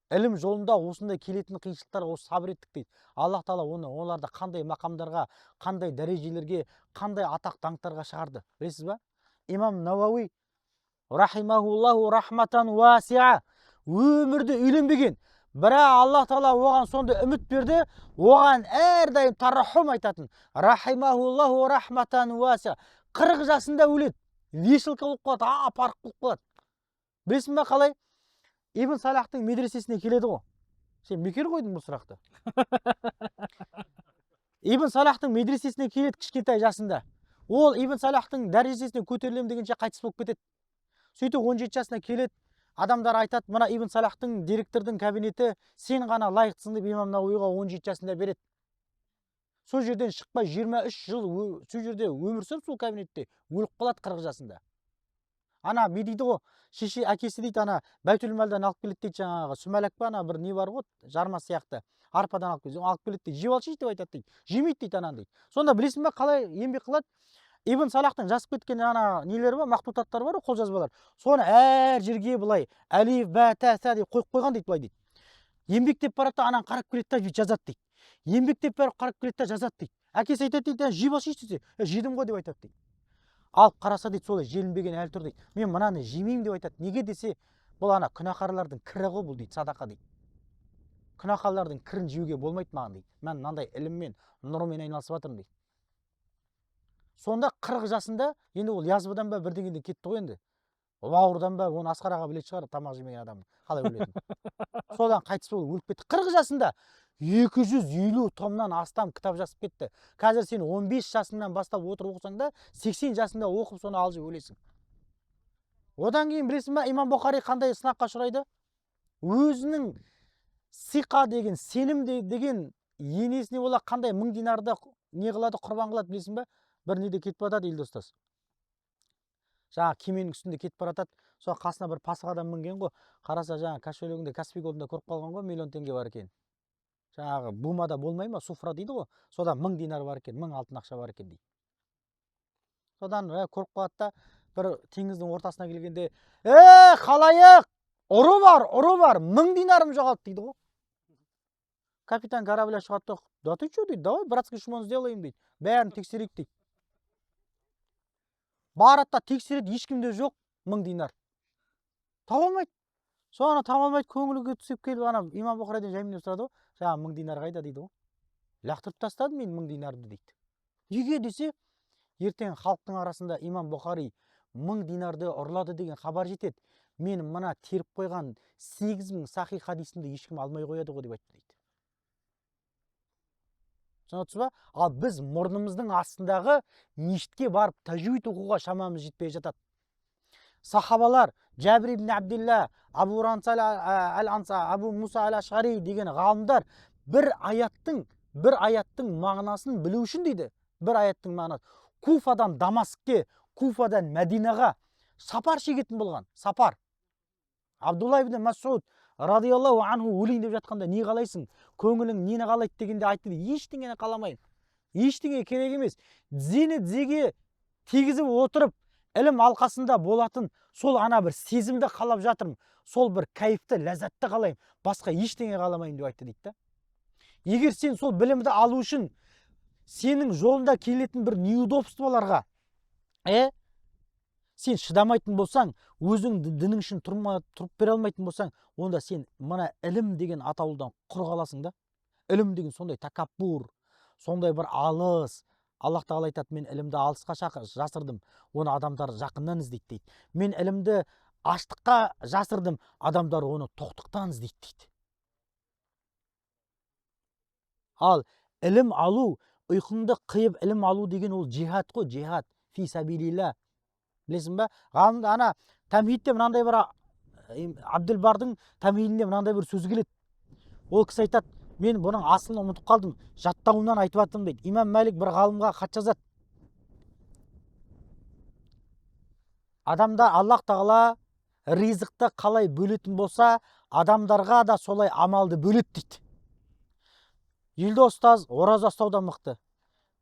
Ілім жолында осындай келетін қиыншылықтарға осы сабыр еттік дейді. Аллах Тағала оларды қандай мақамдарға, қандай дәрежелерге, қандай атақ даңқтарға шығарды. Білесіз ба? Имам Науауи рахимахуллаху рахматан уасиа, өмірде үйленбеген, бірақ Аллах Тағала оған сонда үміт берді, оған әрдайым тарахум айтатын. Рахимахуллаху рахматан уасиа. 40 жасында өледі. Вешілка болып қалады, апарық болып қалады. Білесің ба қалай? Ибн Салахтың медресесіне келеді ғой. Сен бекер қойдың бұл сұрақты. Ибн Салахтың медресесіне келеді кішкентай жасында. Ол Ибн Салахтың дәрежесіне көтерілем дегенше қайтыс болып кетеді. Сөйтіп 17 жасына келеді. Адамдар айтады, мына Ибн Салахтың директордың кабинеті сен ғана лайықтысың деп Имам Науиға 17 жасында береді. Сол жерден шықпай 23 жыл сол жерде өмір сүріп сол кабинетте өліп қалады 40 жасында. Ана не дейді ғой, шеше әкесі дейді, ана Бәйтулмалдан алып келеді дейді, жаңағы сүмәләк па, ана бір не бар ғой, жарма сияқты, арпадан алып келеді дейді, жеп алшы деп айтады дейді, жемейді дейді ананы дейді. Сонда білесің ба қалай еңбек қылады? Ибн Салахтың жазып кеткен ана нелері бар, мақтутаттары бар, қолжазбалар. Соны әр жерге былай әлиф, бә, тә, сә деп қойып қойған дейді, былай дейді. Еңбектеп барады да ананы қарап келеді де жазады дейді. Еңбектеп барып қарап келеді де жазады дейді. Әкесі айтады дейді, жеп алшы десе, жедім ғой деп айтады дейді. Алып қараса дейді, солай желінбеген әлі тұр дейді. Мен мынаны жемеймін деп айтады. Неге десе, бұл ана күнәһарлардың кірі ғой бұл дейді, садақа дейді. Күнәһарлардың кірін жеуге болмайды маған дейді. Мен мынандай іліммен, нұрмен айналысып жатырмын дейді. Сонда 40 жасында, енді ол язбадан ба бірдеңеден кетті ғой енді. Бауырдан ба, оны Асқар аға білетін шығар, тамақ жемеген адамның қалай өлетінін. Содан қайтыс болып өліп кетті. 40 жасында 250 томнан астам кітап жазып кетті. Қазір сен 15 жасыңнан бастап отырып оқысаң да, 80 жасында оқып соны алып өлесің. Одан кейін білесің ба, имам Бұхари қандай сынаққа ұшырайды? Өзінің сиқа деген, сенім деген енесіне бола қандай 1000 динарды не қылады, құрбан қылады білесің ба? Бір неде кетіп барады елді ұстаз. Жаңа кеменің үстінде кетіп баратады. Сол қасына бір пасық адам мінген ғой. Қараса жаңа кошелегінде Каспий голдында көріп қалған ғой, 1 000 000 теңге бар екен. Жаңағы бумада болмай ма, суфра дейді ғой. Содан 1000 динар бар екен, 1000 алтын ақша бар екен дейді. Содан көріп қалады да бір теңіздің ортасына келгенде, халайық, ұры бар, 1000 динарым жоғалды дейді ғой. Капитан корабля шығады, да ты что дейді, давай братский шмон сделаем дейді. Бәрін тексерейік дейді. Барады да тексереді, ешкімде жоқ 1000 динар. Таба алмайды. Соны таба алмайды, көңілге түсіп келіп ана имам Бұхаридан жаймен сұрады ғой. Жаңа 1000 динар қайда дейді ғой. Лақтырып тастады мен 1000 динарды дейді. Неге десе, ертең халықтың арасында имам Бұхари 1000 динарды ұрлады деген хабар жетеді. Мен мына теріп қойған 8000 сахи хадисімді ешкім алмай қояды ғой деп айтты дейді. Түсінесіз ба? Ал біз мұрнымыздың астындағы мешітке барып тәжвид оқуға шамамыз жетпей жатады. Сахабалар Жәбір ибн Абдилла, Абу Муса әл-Ашғари деген ғалымдар бір аяттың мағынасын білу үшін дейді. Бір аяттың мағынасы. Куфадан Дамаскке, Куфадан Мәдинаға сапар шегетін болған. Сапар. Абдулла ибн Масуд радиаллаху анху өлейін деп жатқанда не қалайсың? Көңілің нені қалайды дегенде айтты, ештеңені қаламайын. Ештеңе керек емес. Дзені дзеге тегізіп отырып, ілім алқасында болатын сол ана бір сезімді қалап жатырмын. Сол бір кайфты, ләззатты қалаймын. Басқа ештеңе қаламайын деп айтты дейді. Егер сен сол білімді алу үшін сенің жолында келетін бір неудобстволарға сен шыдамайтын болсаң, өзің дінің үшін тұрып бере алмайтын болсаң, онда сен мына ілім деген атаулыдан құр қаласың да. Ілім деген сондай такаппур, сондай бір алыс. Аллах Тағала айтады, мен ілімді алысқа жасырдым, оны адамдар жақыннан іздейді дейді. Мен ілімді аштыққа жасырдым, адамдар оны тоқтықтан іздейді дейді. Ал ілім алу, ұйқыңды қиып ілім алу деген ол жихад қой, жихад фи сабилилла. Білесің ба? Ғалымда ана тәмхидте мынандай бір Абділбардың тәмейілінде мынандай бір сөз келеді. Ол кісі айтады, мен бұның асылын ұмытып қалдым, жаттауымнан айтып жатырмын дейді. Имам Мәлик бір ғалымға хат жазады. Адамда Аллах тағала ризықты қалай бөлетін болса, адамдарға да солай амалды бөледі дейді. Елді ұстаз ораза ұстаудан мықты,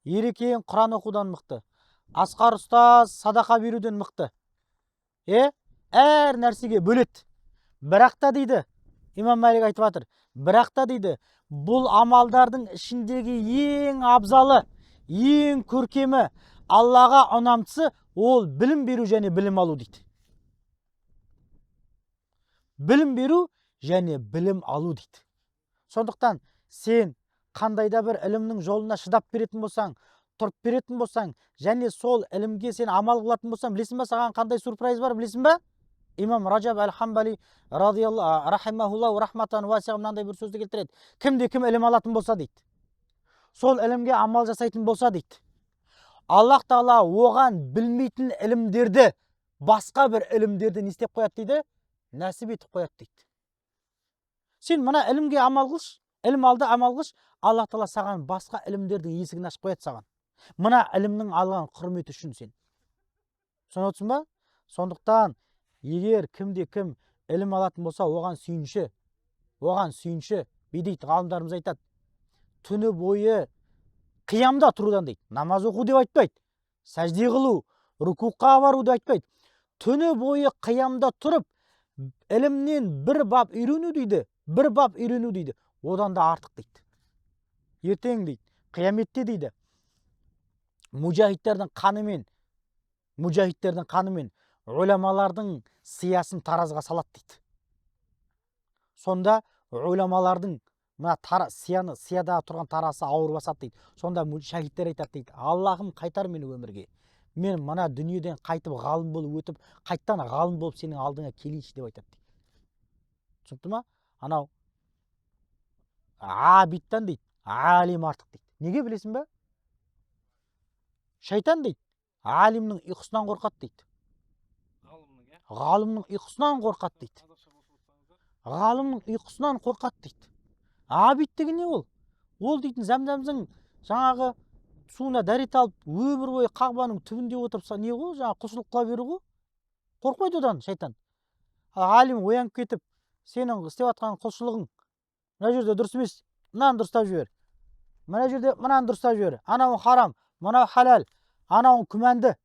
Ерекең Құран оқудан мықты, Асқар ұстаз садақа беруден мықты. Әр нәрсеге бөледі. Бірақ та дейді, Имам Мәлик айтып жатыр, бірақ та дейді, бұл амалдардың ішіндегі ең абзалы, ең көркемі, Аллаға ұнамдысы ол білім беру және білім алу дейді. Білім беру және білім алу дейді. Сондықтан сен қандайда бір ілімнің жолына шыдап беретін болсаң, тұрып беретін болсаң, және сол ілімге сен амал қылатын болсаң, білесің ба, саған қандай сюрприз бар, білесің ба? Имам Раджаб әл-Хамбали рахимахуллаху рахматан васиға мынандай бір сөзді келтіреді. Кімде кім ілім алатын болса дейді, сол ілімге амал жасайтын болса дейді, Аллах тағала оған білмейтін ілімдерді, басқа бір ілімдерді не істеп қояды дейді? Нәсіп етіп қояды дейді. Сен мына ілімге амал қылшы, ілім алды амал қылшы, Аллах тағала саған басқа ілімдердің есігін ашып қояды саған. Мына ілімнің алған құрметі үшін сен. Түсініп отырсың ба? Сондықтан егер кімде кім ілім алатын болса, оған сүйінші. Оған сүйінші. Дейді ғалымдарымыз айтады. Түні бойы қиямда тұрудан дейді. Намаз оқу деп айтпайды. Сәжде қылу, рукуққа бару деп айтпайды. Түні бойы қиямда тұрып, ілімнен бір бап үйрену дейді. Бір бап үйрену дейді. Одан да артық дейді. Ертең дейді, қияметте дейді, мұжахидтердің қанымен уламалардың сиясын таразға салады дейді. Сонда уламалардың сияда тұрған тарасы ауыр басады дейді. Сонда шахидтер айтады дейді, Аллахым қайтар мені өмірге. Мен мына дүниеден қайтып ғалым болып өтіп, қайттан ғалым болып сенің алдыңа келейінші деп айтады дейді. Түсінікті ма? Анау абидтан дейді, алим артық дейді. Неге білесің бе? Шайтан дейді, алимнің ұйқысынан қорқады дейді. Ғалымның ұйқысынан қорқады дейді. Ғалымның ұйқысынан қорқады дейді. Абид деген не ол? Ол дейтін Зәмзәмнің жаңағы суына дәрет алып, өмір бойы Қағбаның түбінде отырып, не ғой, жаңағы құлшылық қыла беру ғой? Қорқпайды одан шайтан. Алим оянып кетіп, сенің істеп жатқан құлшылығың мына жерде дұрыс емес, мынаны дұрыстап жібер. Мына жерде мынаны дұрыстап жібер. Анауың харам, мынау халал, анауың күмәнді.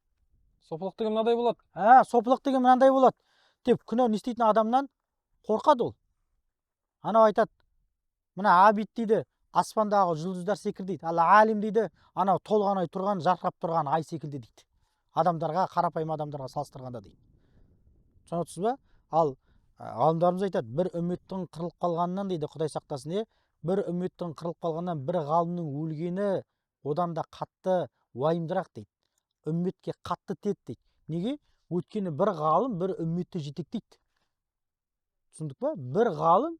Сопылық деген мынандай болады. Сопылық деген мынандай болады деп күнә не істейтін адамнан қорқады ол. Анау айтады, мына абид дейді, аспандағы жұлдыздар секілді дейді. Ал алим дейді, анау толғанай тұрған, жарқырап тұрған ай секілді дейді. Адамдарға, қарапайым адамдарға салыстырғанда дейді. Түсініп отырсыз ба? Ал ғалымдарымыз айтады, бір үмметтің қырылып қалғанынан дейді, Құдай сақтасын, бір үмметтің қырылып қалғаннан бір ғалымның өлгені одан да қатты уайымдырақ дейді. Үмметке қатты тиеді дейді. Неге? Өйткені бір ғалым бір үмметті жетектейді. Түсіндік па? Бір ғалым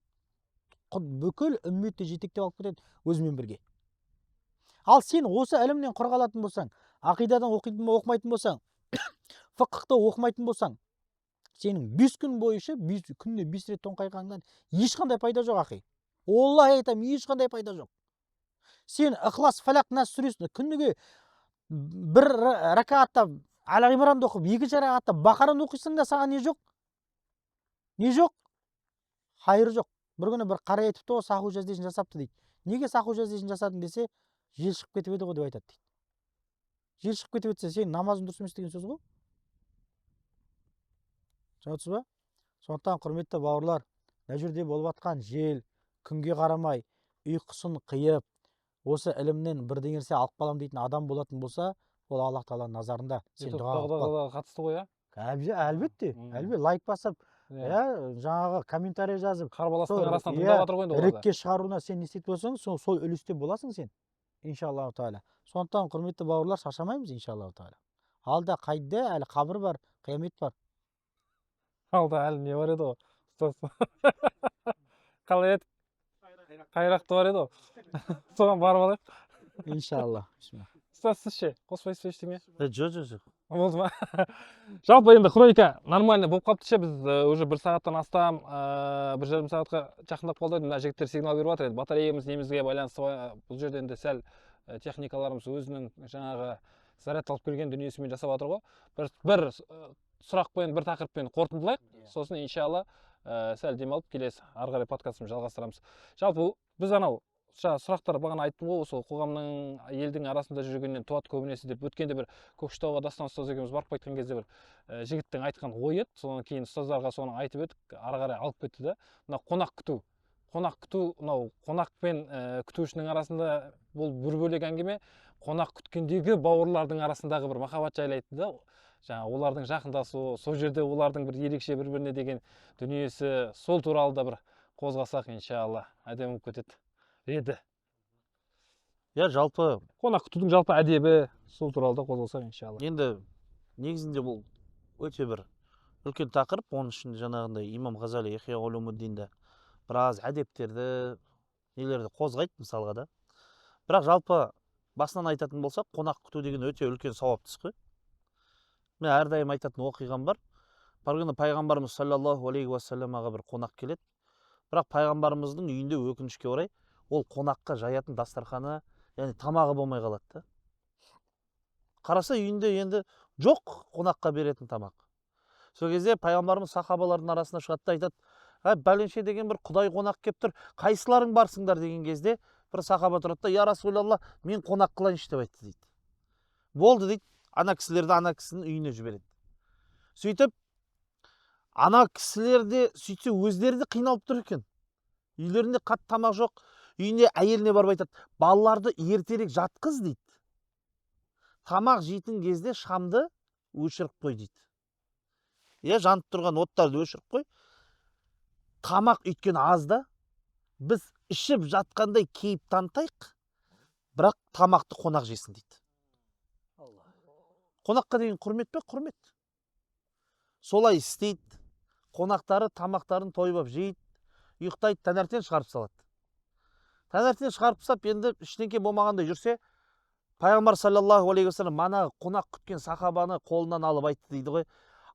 бүкіл үмметті жетектеп алып кетеді өзімен бірге. Ал сен осы ілімнен құр қалатын болсаң, ақидадан оқымайтын болсаң, фықхты оқымайтын болсаң, сенің 5 күн бойы күніне 5 рет тоңқайғаннан ешқандай пайда жоқ, ақи. Аллах айтам, ешқандай пайда жоқ. Сен Ихлас, Фалақ, Нас сүресін күніге бір ракатта Әл-Имранды оқып, екінші ракатта Бақараны оқисың да саған не жоқ? Не жоқ? Хайыр жоқ. Бір күні бір қара айтыпты ғой, саху жаздесін жасапты дейді. Неге саху жаздесін жасадың десе, жел шығып кетіп еді ғой деп айтады дейді. Жел шығып кетіп етсе, сен намазың дұрыс емес деген сөз ғой. Түсінесіз ба? Сондықтан құрметті бауырлар, мына жерде болып жатқан жел, күнге қарамай, ұйқысын қиып, осы ілімнен бірдеңе алып қалам дейтін адам болатын болса, ол Аллах тағаланың назарында сен дұға қылып қал. Қатысты ғой, Әлбетте, лайк басып, жаңағы комментарий жазып, қарбаластың арасынан тыңдап жатыр ғой енді оларды. ірікке шығаруына сен не істеп болсаң, сол үлесте боласың сен, иншаллаху тағала. Сондықтан құрметті бауырлар, шаршамаймыз иншаллаху тағала. Алда қайда әлі қабір бар, қиямет бар. Алда әлі не бар еді ғой, ұстаз. Қалай еді? Қайрақты бар еді ғой. Соған барып алайық. Иншалла. Ұстаз, сіз ше, қоспайсыз ба ештеңе? Жоқ. болды ма? Жалпы енді хроника нормально болып қалыпты ше, біз уже 1 сағаттан астам, 1,5 сағатқа жақындап қалды. Мына жігіттер сигнал беріп жатыр еді. Батареямыз немізге байланысты бұл жерде енді сәл техникаларымыз өзінің жаңағы зарядталып келген дүниесімен жасап жатыр ғой. Бір сұрақпен, бір тақырыппен қорытындылайық. Сосын иншалла сәл демалып келесі ары қарай подкастымызды жалғастырамыз. Жалпы біз анау сұрақтар бағана айттым ғой, осы қоғамның елдің арасында жүргеннен туады көбінесе деп. Өткенде бір Көкшетауға Дастан ұстаз екеуміз барып қайтқан кезде бір жігіттің айтқан ойы еді. Содан кейін ұстаздарға соны айтып едік, ары қарай алып кетті да. Мына қонақ күту, мынау қонақ пен күтушінің арасында бұл бір бөлек әңгіме. Қонақ күткендегі бауырлардың арасындағы бір махаббат жайлы айтты да. Жаңа олардың жақындасуы, сол жерде олардың бір ерекше бір-біріне деген дүниесі, сол туралы да бір қозғасақ иншалла әдемі болып кетеді. Еді. Жалпы Қонақ күтудің жалпы әдебі, сол туралы да қозғалсақ иншалла. енді негізінде бұл өте бір үлкен тақырып. Оның ішінде жаңағындай имам Ғазали Ихия Улумуддинде біраз әдептерді, нелерді қозғайды мысалға да. Бірақ жалпы басынан айтатын болсақ, қонақ күту деген өте үлкен сауапты іс қой. Мен әрдайым айтатын оқиғам бар. Бір күні пайғамбарымыз саллаллаху алейхи уассаламаға бір қонақ келеді. Бірақ пайғамбарымыздың үйінде өкінішке орай ол қонаққа жаятын дастарханы, яғни тамағы болмай қалады да. Қараса үйінде енді жоқ қонаққа беретін тамақ. Сол кезде пайғамбарымыз сахабалардың арасына шығады да айтады: бәленше деген бір құдай қонақ келіп тұр, қайсыларың барсыңдар деген кезде бір сахаба тұрады да: я Расулалла, мен қонақ қылайыншы деп айтты дейді. Болды дейді, ана кісілерді ана кісінің үйіне жібереді. Сөйтіп ана кісілерде сөйтсе өздері де қиналып тұр екен. Үйлерінде қатты тамақ жоқ. Үйіне әйеліне барып айтады: балаларды ертерек жатқыз дейді. Тамақ жейтін кезде шамды өшіріп қой дейді. Жанып тұрған оттарды өшіріп қой. Тамақ өйткені аз да, біз ішіп жатқандай кейіп танытайық, бірақ тамақты қонақ жесін дейді. Қонаққа деген құрмет пе? Құрмет. Солай істейді. Қонақтары тамақтарын тойып жейді, ұйықтайды, таңертең шығарып салады. Таңертең шығарып салып, енді ештеңке болмағандай жүрсе, пайғамбар саллаллаху алейхи уассалам манағы қонақ күткен сахабаны қолынан алып айтты дейді ғой: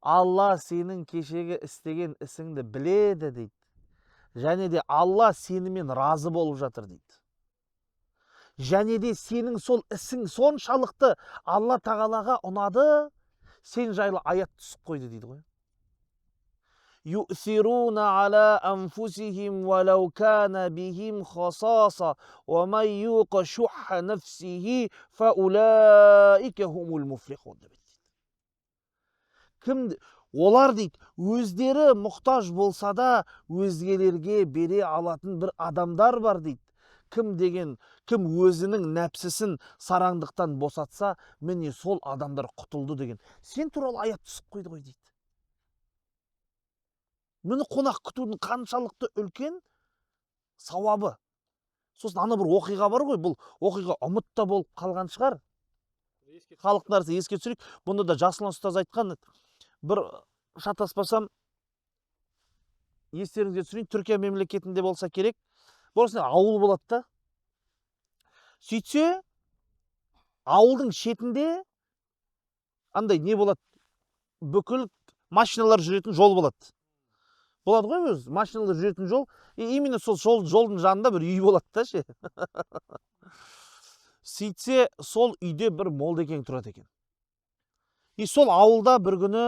Алла сенің кешегі істеген ісіңді біледі дейді. Және де Алла сенімен разы болып жатыр дейді. Және де сенің сол ісің соншалықты Алла тағалаға ұнады, сен жайлы аят түсіп қойды дейді ғой. يؤثرون على أنفسهم ولو كان بهم خصاصة ومن يوق شح نفسه فأولئك هم المفلحون. Олар дейді, өздері мұқтаж болса да өзгелерге бере алатын бір адамдар бар дейді. Кім өзінің нәпсісін сараңдықтан босатса, міне сол адамдар құтылды деген. Сен туралы аят түсіп қойды ғой дейді. Мені қонақ күтудің қаншалықты үлкен сауабы. Сосын ана бір оқиға бар ғой, бұл оқиға ұмытта болып қалған шығар. Халықтың арасында еске түсірейік. Бұны да Жасұлан ұстаз айтқан. Бір шатаспасам, естеріңізге түсірейін, Түркия мемлекетінде болса керек. Борысында ауыл болады да. Сөйтсе, ауылдың шетінде андай не болады? Бүкіл машиналар жүретін жол болады. Болады ғой өз, машиналар жүретін жол. Именно сол жолдың жанында бір үй болады да ше. Сөйтсе, сол үйде бір молдекең тұрады екен. Сол ауылда бір күні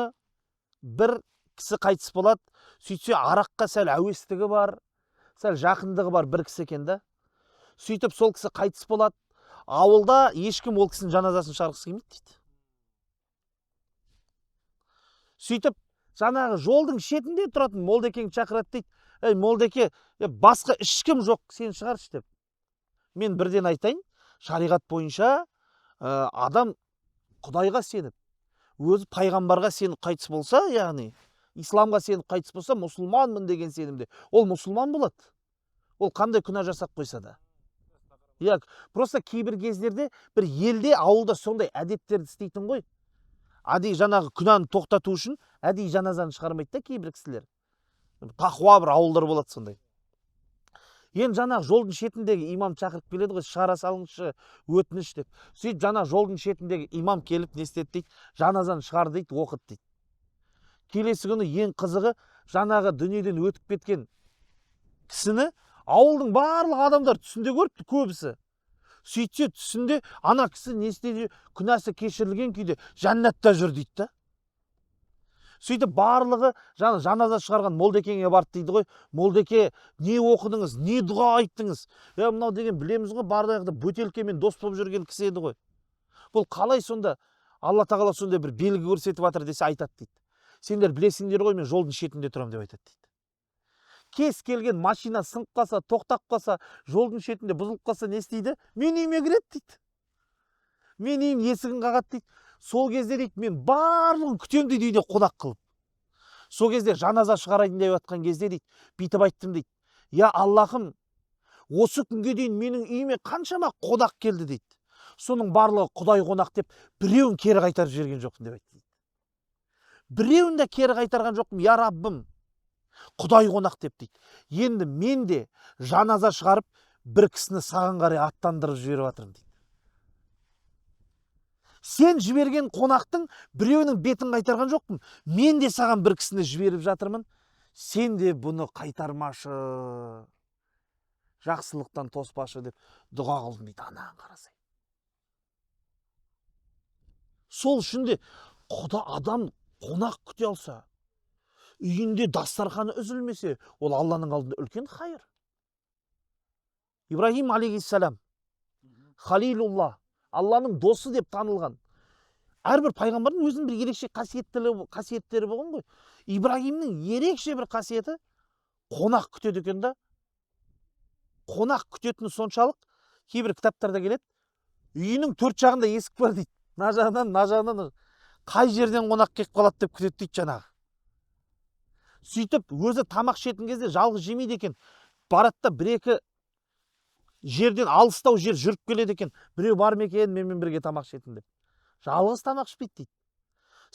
бір кісі қайтыс болады. Сөйтсе, араққа сәл әуестігі бар, сәл жақындығы бар бір кісі екен да. Сөйтіп сол кісі қайтыс болады. Ауылда ешкім ол кісінің жаназасын шығарғысы келмейді дейді. Сөйтіп жаңағы жолдың шетінде тұратын молдекең шақырады дейді: ей молдеке, басқа ешкім жоқ, сен шығаршы деп. Мен бірден айтайын, шариғат бойынша адам Құдайға сеніп, өзі пайғамбарға сеніп қайтыс болса, яғни исламға сеніп қайтыс болса, мұсылманмын деген сенімде, ол мұсылман болады. Ол қандай күнә жасап қойса да. Просто кейбір кездерде бір елде, ауылда сондай әдеттерді істейтін ғой. Әдейі жаңағы күнәні тоқтату үшін әдейі жаназаны шығармайды да кейбір кісілер. Тақуа бір ауылдар болады сондай. Енді жаңағы жолдың шетіндегі имам шақырып келеді ғой, шығара салыңызшы өтініш деп. Сөйтіп жаңағы жолдың шетіндегі имам келіп не істеді дейді, жаназаны шығар дейді, оқыт дейді. Келесі күні ең қызығы, жаңағы дүниеден өтіп кеткен кісіні ауылдың барлық адамдар түсінде көріпті, көбісі. Сөйтсе түсінде ана кісі не істеді, күнәсі кешірілген күйде жәннатта жүр дейді да. Сөйтіп барлығы жаназа шығарған молдекеңе барды дейді ғой. Молдеке, не оқыдыңыз, не дұға айттыңыз? Мынау деген білеміз ғой, бардаяқта бөтелкемен дос болып жүрген кісі еді ғой. Бұл қалай сонда Алла тағала сондай бір белгі көрсетіп жатыр десе айтады дейді. Сендер білесіңдер ғой, мен жолдың шетінде тұрам деп айтады дейді. Кез келген машина сынып қалса, тоқтап қалса, жолдың шетінде бұзылып қалса не істейді? Мен үйіме кіреді дейді. Мен үйім есігін қағады дейді. Сол кезде дейді, мен барлығын күтем дейді, үйде қонақ қылып. Сол кезде жаназа шығарайын деп жатқан кезде дейді, бүйтіп айттым дейді. Я Аллахым, осы күнге дейін менің үйіме қаншама қонақ келді дейді. Соның барлығы Құдай қонақ деп, біреуін кері қайтарып жіберген жоқпын деп айтты дейді. Біреуін де кері қайтарған жоқпын, я Раббым, Құдай қонақ деп дейді. Енді мен де жаназа шығарып, бір кісіні саған қарай аттандырып жіберіп жатырмын дейді. Сен жіберген қонақтың біреуінің бетін қайтарған жоқпын. Мен де саған бір кісіні жіберіп жатырмын. Сен де бұны қайтармашы, жақсылықтан тоспашы деп дұға қылдым дейді, анаған қарасай. Сол үшін де Құда адам қонақ күте алса, үйінде дастарханы үзілмесе, ол Алланың алдында үлкен хайыр. Ибрахим алейхиссалам, Халилулла, Алланың досы деп танылған. Әрбір пайғамбардың өзінің бір ерекше қасиеттері болған ғой. Ибрахимнің ерекше бір қасиеті қонақ күтеді екен да. Қонақ күтетіні соншалық, кейбір кітаптарда келеді, үйінің төрт жағында есік бар дейді. На жағынан, қай жерден қонақ келіп қалады деп күтеді дейді жаңағы. Сөйтіп, өзі тамақ ішетін кезде жалғыз жемейді екен. Барады да бір-екі жерден алыстау жер жүріп келеді екен. Біреу бар ма екен, менімен бірге тамақ ішетін деп. Жалғыз тамақ ішпейді дейді.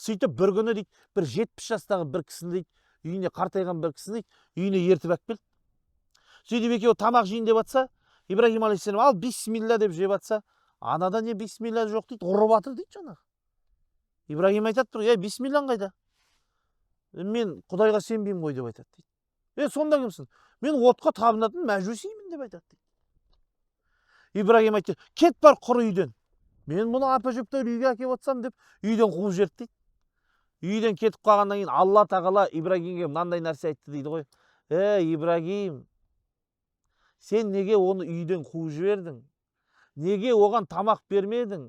Сөйтіп бір күні дейді, бір 70 жастағы бір кісіні дейді, үйіне қартайған бір кісіні дейді, үйіне ертіп әкеліп келді. Сөйтіп екеуі тамақ жейін деп жатса, Ибрахим алейхиссалам, ал бисмилля деп жеп жатса, анада не бисмилля жоқ дейді, ұрып жатыр дейді жаңағы. Ибрахим айтады тұр, бисмилляң қайда? Мен Құдайға сенбеймін ғой деп айтады дейді. Сонда кімсің? Мен отқа табынатын мәжусимін деп айтады дейді. Ибрахим айтты, кет бар құр үйден. Мен мұны апа-жөптер үйге әкеп отсам деп үйден қуып жіберді дейді. Үйден кетіп қалғаннан кейін Алла тағала Ибрахимге мынандай нәрсе айтты дейді ғой. Ибрахим, сен неге оны үйден қуып жібердің? Неге оған тамақ бермедің?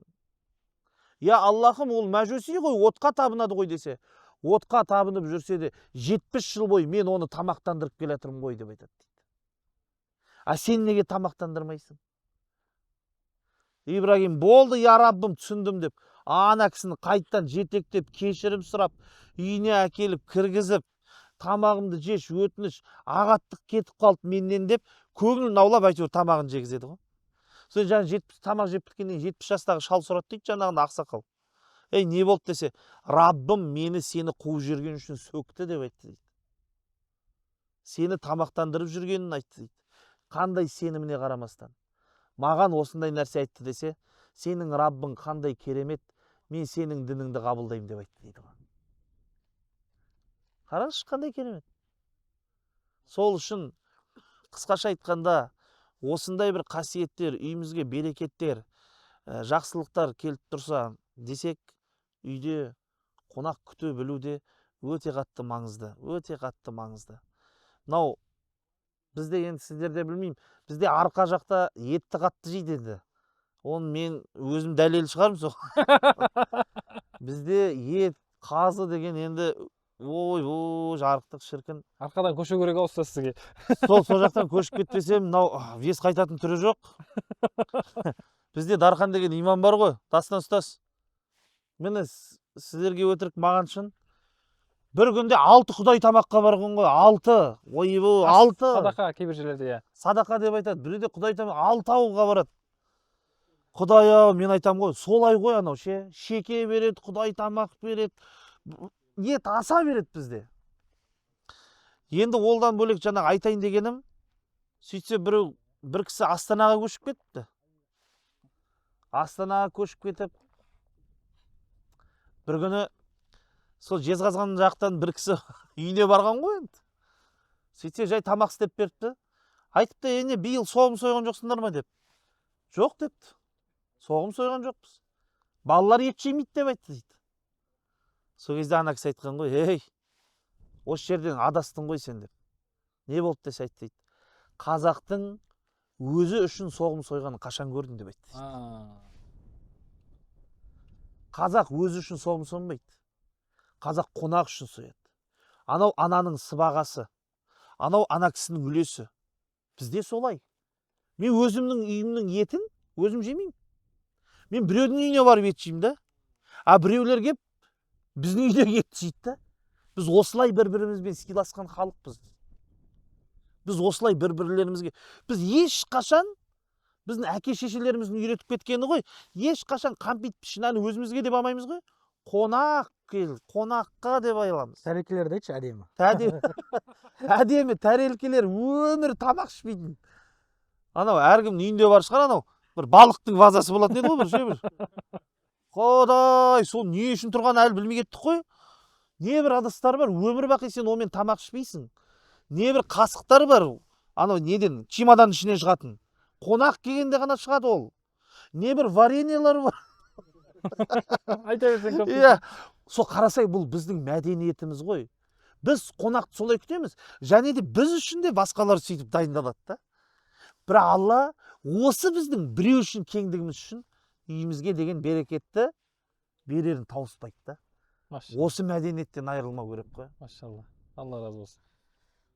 Я Аллахым, ол мәжуси ғой, отқа табынады ғой десе, отқа табынып жүрсе де 70 жыл бойы мен оны тамақтандырып келе жатырмын ғой деп айтады дейді. Сен неге тамақтандырмайсың? Ибрахим, болды, я Раббым, түсіндім деп, ана кісіні қайттан жетектеп, кешірім сұрап, үйіне әкеліп, кіргізіп, тамағымды жеш, өтініш, ағаттық кетіп қалды менен деп, көңілін аулап әйтеуір тамағын жегізеді ғой. Сол жаңа тамақ жеп біткеннен 70 жастағы шал сұрады дейді жаңағында ақсақал. Не болды десе, Раббым мені сені қуып жүрген үшін сөкті деп айтты дейді. Сені тамақтандырып жүргенін айтты дейді. Қандай сеніміне қарамастан. Маған осындай нәрсе айтты десе, сенің Раббың қандай керемет, мен сенің дініңді қабылдаймын деп айтты дейді. Қараңызшы, қандай керемет. Сол үшін қысқаша айтқанда, осындай бір қасиеттер, үйімізге берекеттер, жақсылықтар келіп тұрса десек, үйде қонақ күте білуде өте қатты маңызды, өте қатты маңызды. Мынау бізде енді сіздерде білмеймін, бізде арқа жақта етті қатты жейді енді. Оны мен өзім дәлел шығармын сол. Бізде ет, қазы деген енді жарықтық шіркін. Арқадан көше керек ауызса сізге. Сол жақтан көшіп кетпесем, мынау вес қайтатын түрі жоқ. Бізде Дархан деген имам бар ғой, тастан ұстас. Мені сіздерге өтірік маған шын. Бір күнде 6 құдай тамаққа барған ғой, 6. Ойбу, 6. Садақа кейбір жерлерде, Садақа деп айтады. Біреуде құдай тамақ 6 ауылға барады. Құдай-ау, мен айтам ғой, солай ғой анау ше. Шеке береді, құдай тамақ береді. Ет аса береді бізде. Енді олдан бөлек жаңа айтайын дегенім, сөйтсе бір кісі Астанаға көшіп кетіпті. Астанаға көшіп кетіп, бір күні сол Жезқазған жақтан бір кісі үйіне барған ғой енді. Сөйтсе жай тамақ істеп беріпті. Айтыпты, ене биыл соғым сойған жоқсыңдар ма деп. Жоқ депті. Соғым сойған жоқпыз. Балалар ет жемейді деп айтты дейді. Сол кезде ана кісі айтқан ғой, ей, осы жерден адастың ғой сен деп. Не болды десе айтты дейді. Қазақтың өзі үшін соғым сойғанын қашан көрдің деп айтты. Қазақ өзі үшін соғым соймайды. Қазақ қонақ үшін сояды. Анау ананың сыбағасы, анау ана кісінің үлесі. Бізде солай. Мен өзімнің үйімнің етін өзім жемеймін. Мен біреудің үйіне барып ет жеймін да. А біреулер кеп біздің үйдегі ет жейді да. Біз осылай бір-бірімізбен сыйласқан халықпыз. Біз осылай бір-бірлерімізге. Біз ешқашан біздің әке-шешелеріміздің үйретіп кеткені ғой. Ешқашан қампит пішінәні өзімізге деп алмаймыз ғой. Қонақ кел, қонаққа деп айламыз. Тәрелкелерді айтшы, әдемі. Әдемі тәрелкелер өмір тамақ ішпейтін. Анау әркімнің үйінде бар шығар, анау бір балықтың вазасы болатын еді ғой, бір. Құдай, сол не үшін тұрған әлі білмей кеттік қой. Небір ыдыстар бар, өмір бақи сен онымен тамақ ішпейсің. Небір қасықтар бар, анау неден, чемодан ішінен шығатын. Қонақ келгенде ғана шығады ол. Небір вареньелар бар. Айта берсең көп. Иә, сол қарасай, бұл біздің мәдениетіміз ғой. Біз қонақты солай күтеміз. Және де біз үшін де басқалар сөйтіп дайындалады да. Бірақ Алла осы біздің біреу үшін кеңдігіміз үшін үйімізге деген берекетті берерін тауыспайды да. Осы мәдениеттен айырылмау керек қой. Машалла. Алла разы болсын.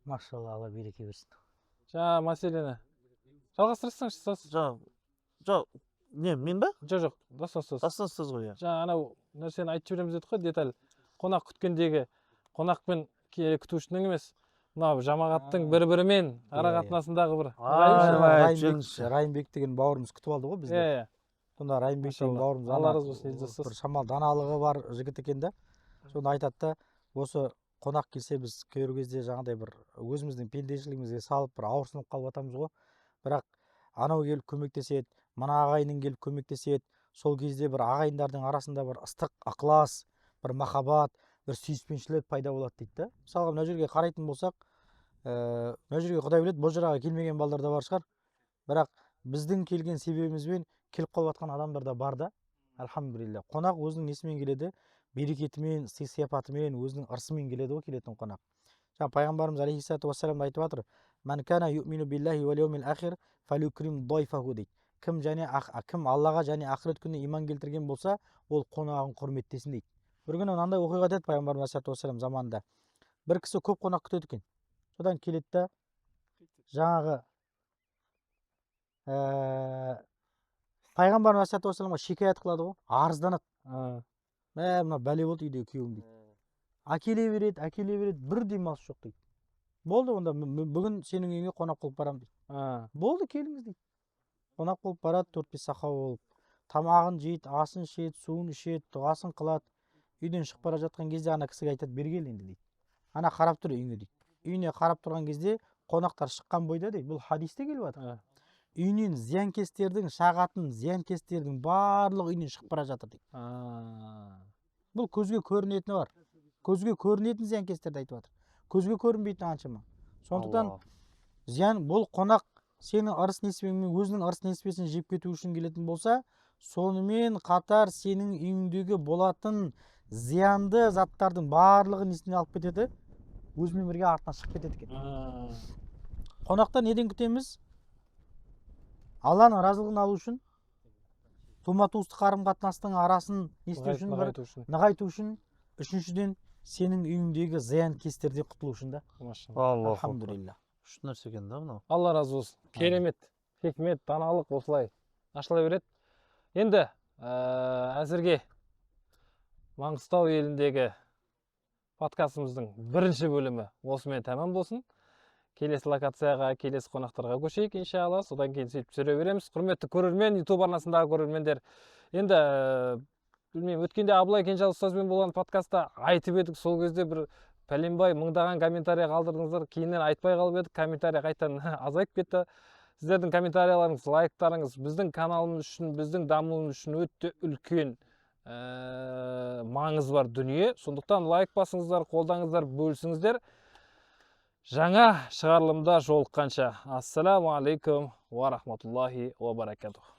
Машалла, Алла береке берсін. Жаңа мәселені жалғастырсаңшы. Жоқ, не, мен ба? Жоқ, дастан сөз ғой. Жаңа анау нәрсені айтып жібереміз дедік қой, деталь. Қонақ күткендегі қонақпен күтушінің емес, мынау жамағаттың бір-бірімен ара қатынасындағы бір. Райымбек деген бауырымыз күтіп алды ғой бізді. Сонда Райымбек деген бауырымыз Алла разы болсын, бір шамал даналығы бар жігіт екен да. Сонда айтады да, осы қонақ келсе біз кейбір кезде жаңағыдай бір өзіміздің пендешілігімізге салып бір ауырсынып қалып жатамыз ғой. Бірақ анау келіп көмектеседі, мына ағайынның келіп көмектеседі. Сол кезде бір ағайындардың арасында бір ыстық ықылас, бір махаббат, бір сүйіспеншілік пайда болады дейді да. Мысалға мына жерге қарайтын болсақ, мына жерге Құдай біледі, бұл жаққа келмеген балдар да бар шығар. Бірақ біздің келген себебімізбен келіп қалып жатқан адамдар да бар да. Альхамдулилля. Қонақ өзінің несімен келеді? Берекетімен, сый-сияпатымен, өзінің ырысымен келеді ғой келетін қонақ. Жаңа пайғамбарымыз алейхиссалату вассалам айтып жатыр: "Ман кана юъмину биллахи вал яумил ахир фалюкрим дайфаху" дейді. Кім Аллаға және ақырет күніне иман келтірген болса, ол қонағын құрметтесін дейді. Бір күні мынандай оқиға деді пайғамбарымыз алейхиссалату вассалам заманында. Бір кісі көп қонақ күтеді екен. Содан келеді да жаңағы пайғамбарымыз алейхиссалату вассаламға шикаят қылады ғой, арызданады. Мына бәле болды үйдегі күйеуім дейді. Әкеле береді, бір демалыс жоқ дейді. Болды, онда бүгін сенің үйіңе қонақ болып барамын дейді. Болды, келіңіз дейді. Қонақ болып барады, 4-5 сахаба болып. Тамағын жейді, асын ішеді, суын ішеді, дұғасын қылады. Үйден шығып бара жатқан кезде ана кісіге айтады: "Бергел енді" дейді. Ана қарап тұр үйіне дейді. Үйіне қарап тұрған кезде қонақтар шыққан бойда дейді. Бұл хадисте келіп жатыр. Үйінен зиянкестердің шағатын, зиянкестердің барлығы үйінен шығып бара жатыр дейді. Бұл көзге көрінетіні бар. Көзге көрінетін зиянкестерді айтып жатыр. Көзге көрінбейтін аншама. Сондықтан зиян, бұл қонақ сенің ырыс несібеңмен өзінің ырыс несібесін жеп кету үшін келетін болса, сонымен қатар сенің үйіңдегі болатын зиянды заттардың барлығы несіне алып кетеді? Өзімен бірге артынан шығып кетеді екен. Қонақта неден күтеміз? Алланың разылығын алу үшін, тума-туыстық қарым-қатынастың арасын нығайту үшін, үшіншіден сенің үйіңдегі зиянкестерден құтылу үшін да. Алхамдулилля. Үш нәрсе екен да мынау. Алла разы болсын. Керемет, хикмет, даналық осылай ашыла береді. Енді әзірге Маңғыстау еліндегі подкастымыздың бірінші бөлімі осымен тәмам болсын. Келесі локацияға, келесі қонақтарға көшейік иншалла. Содан кейін сөйтіп жүре береміз. Құрметті көрермен, YouTube арнасындағы көрермендер. Енді білмеймін, өткенде Абылай Кенжалы ұстазбен болған подкастта айтып едік, сол кезде бір пәленбай мыңдаған комментарий қалдырдыңыздар, кейіннен айтпай қалып едік, комментарий қайтадан азайып кетті. Сіздердің комментарийларыңыз, лайктарыңыз біздің каналымыз үшін, біздің дамуымыз үшін өте үлкен маңызы бар дүние. Сондықтан лайк басыңыздар, қолдаңыздар, бөлісіңіздер. Жаңа шығарылымда жолыққанша. Ассаламу алейкум ва рахматуллахи ва баракатух.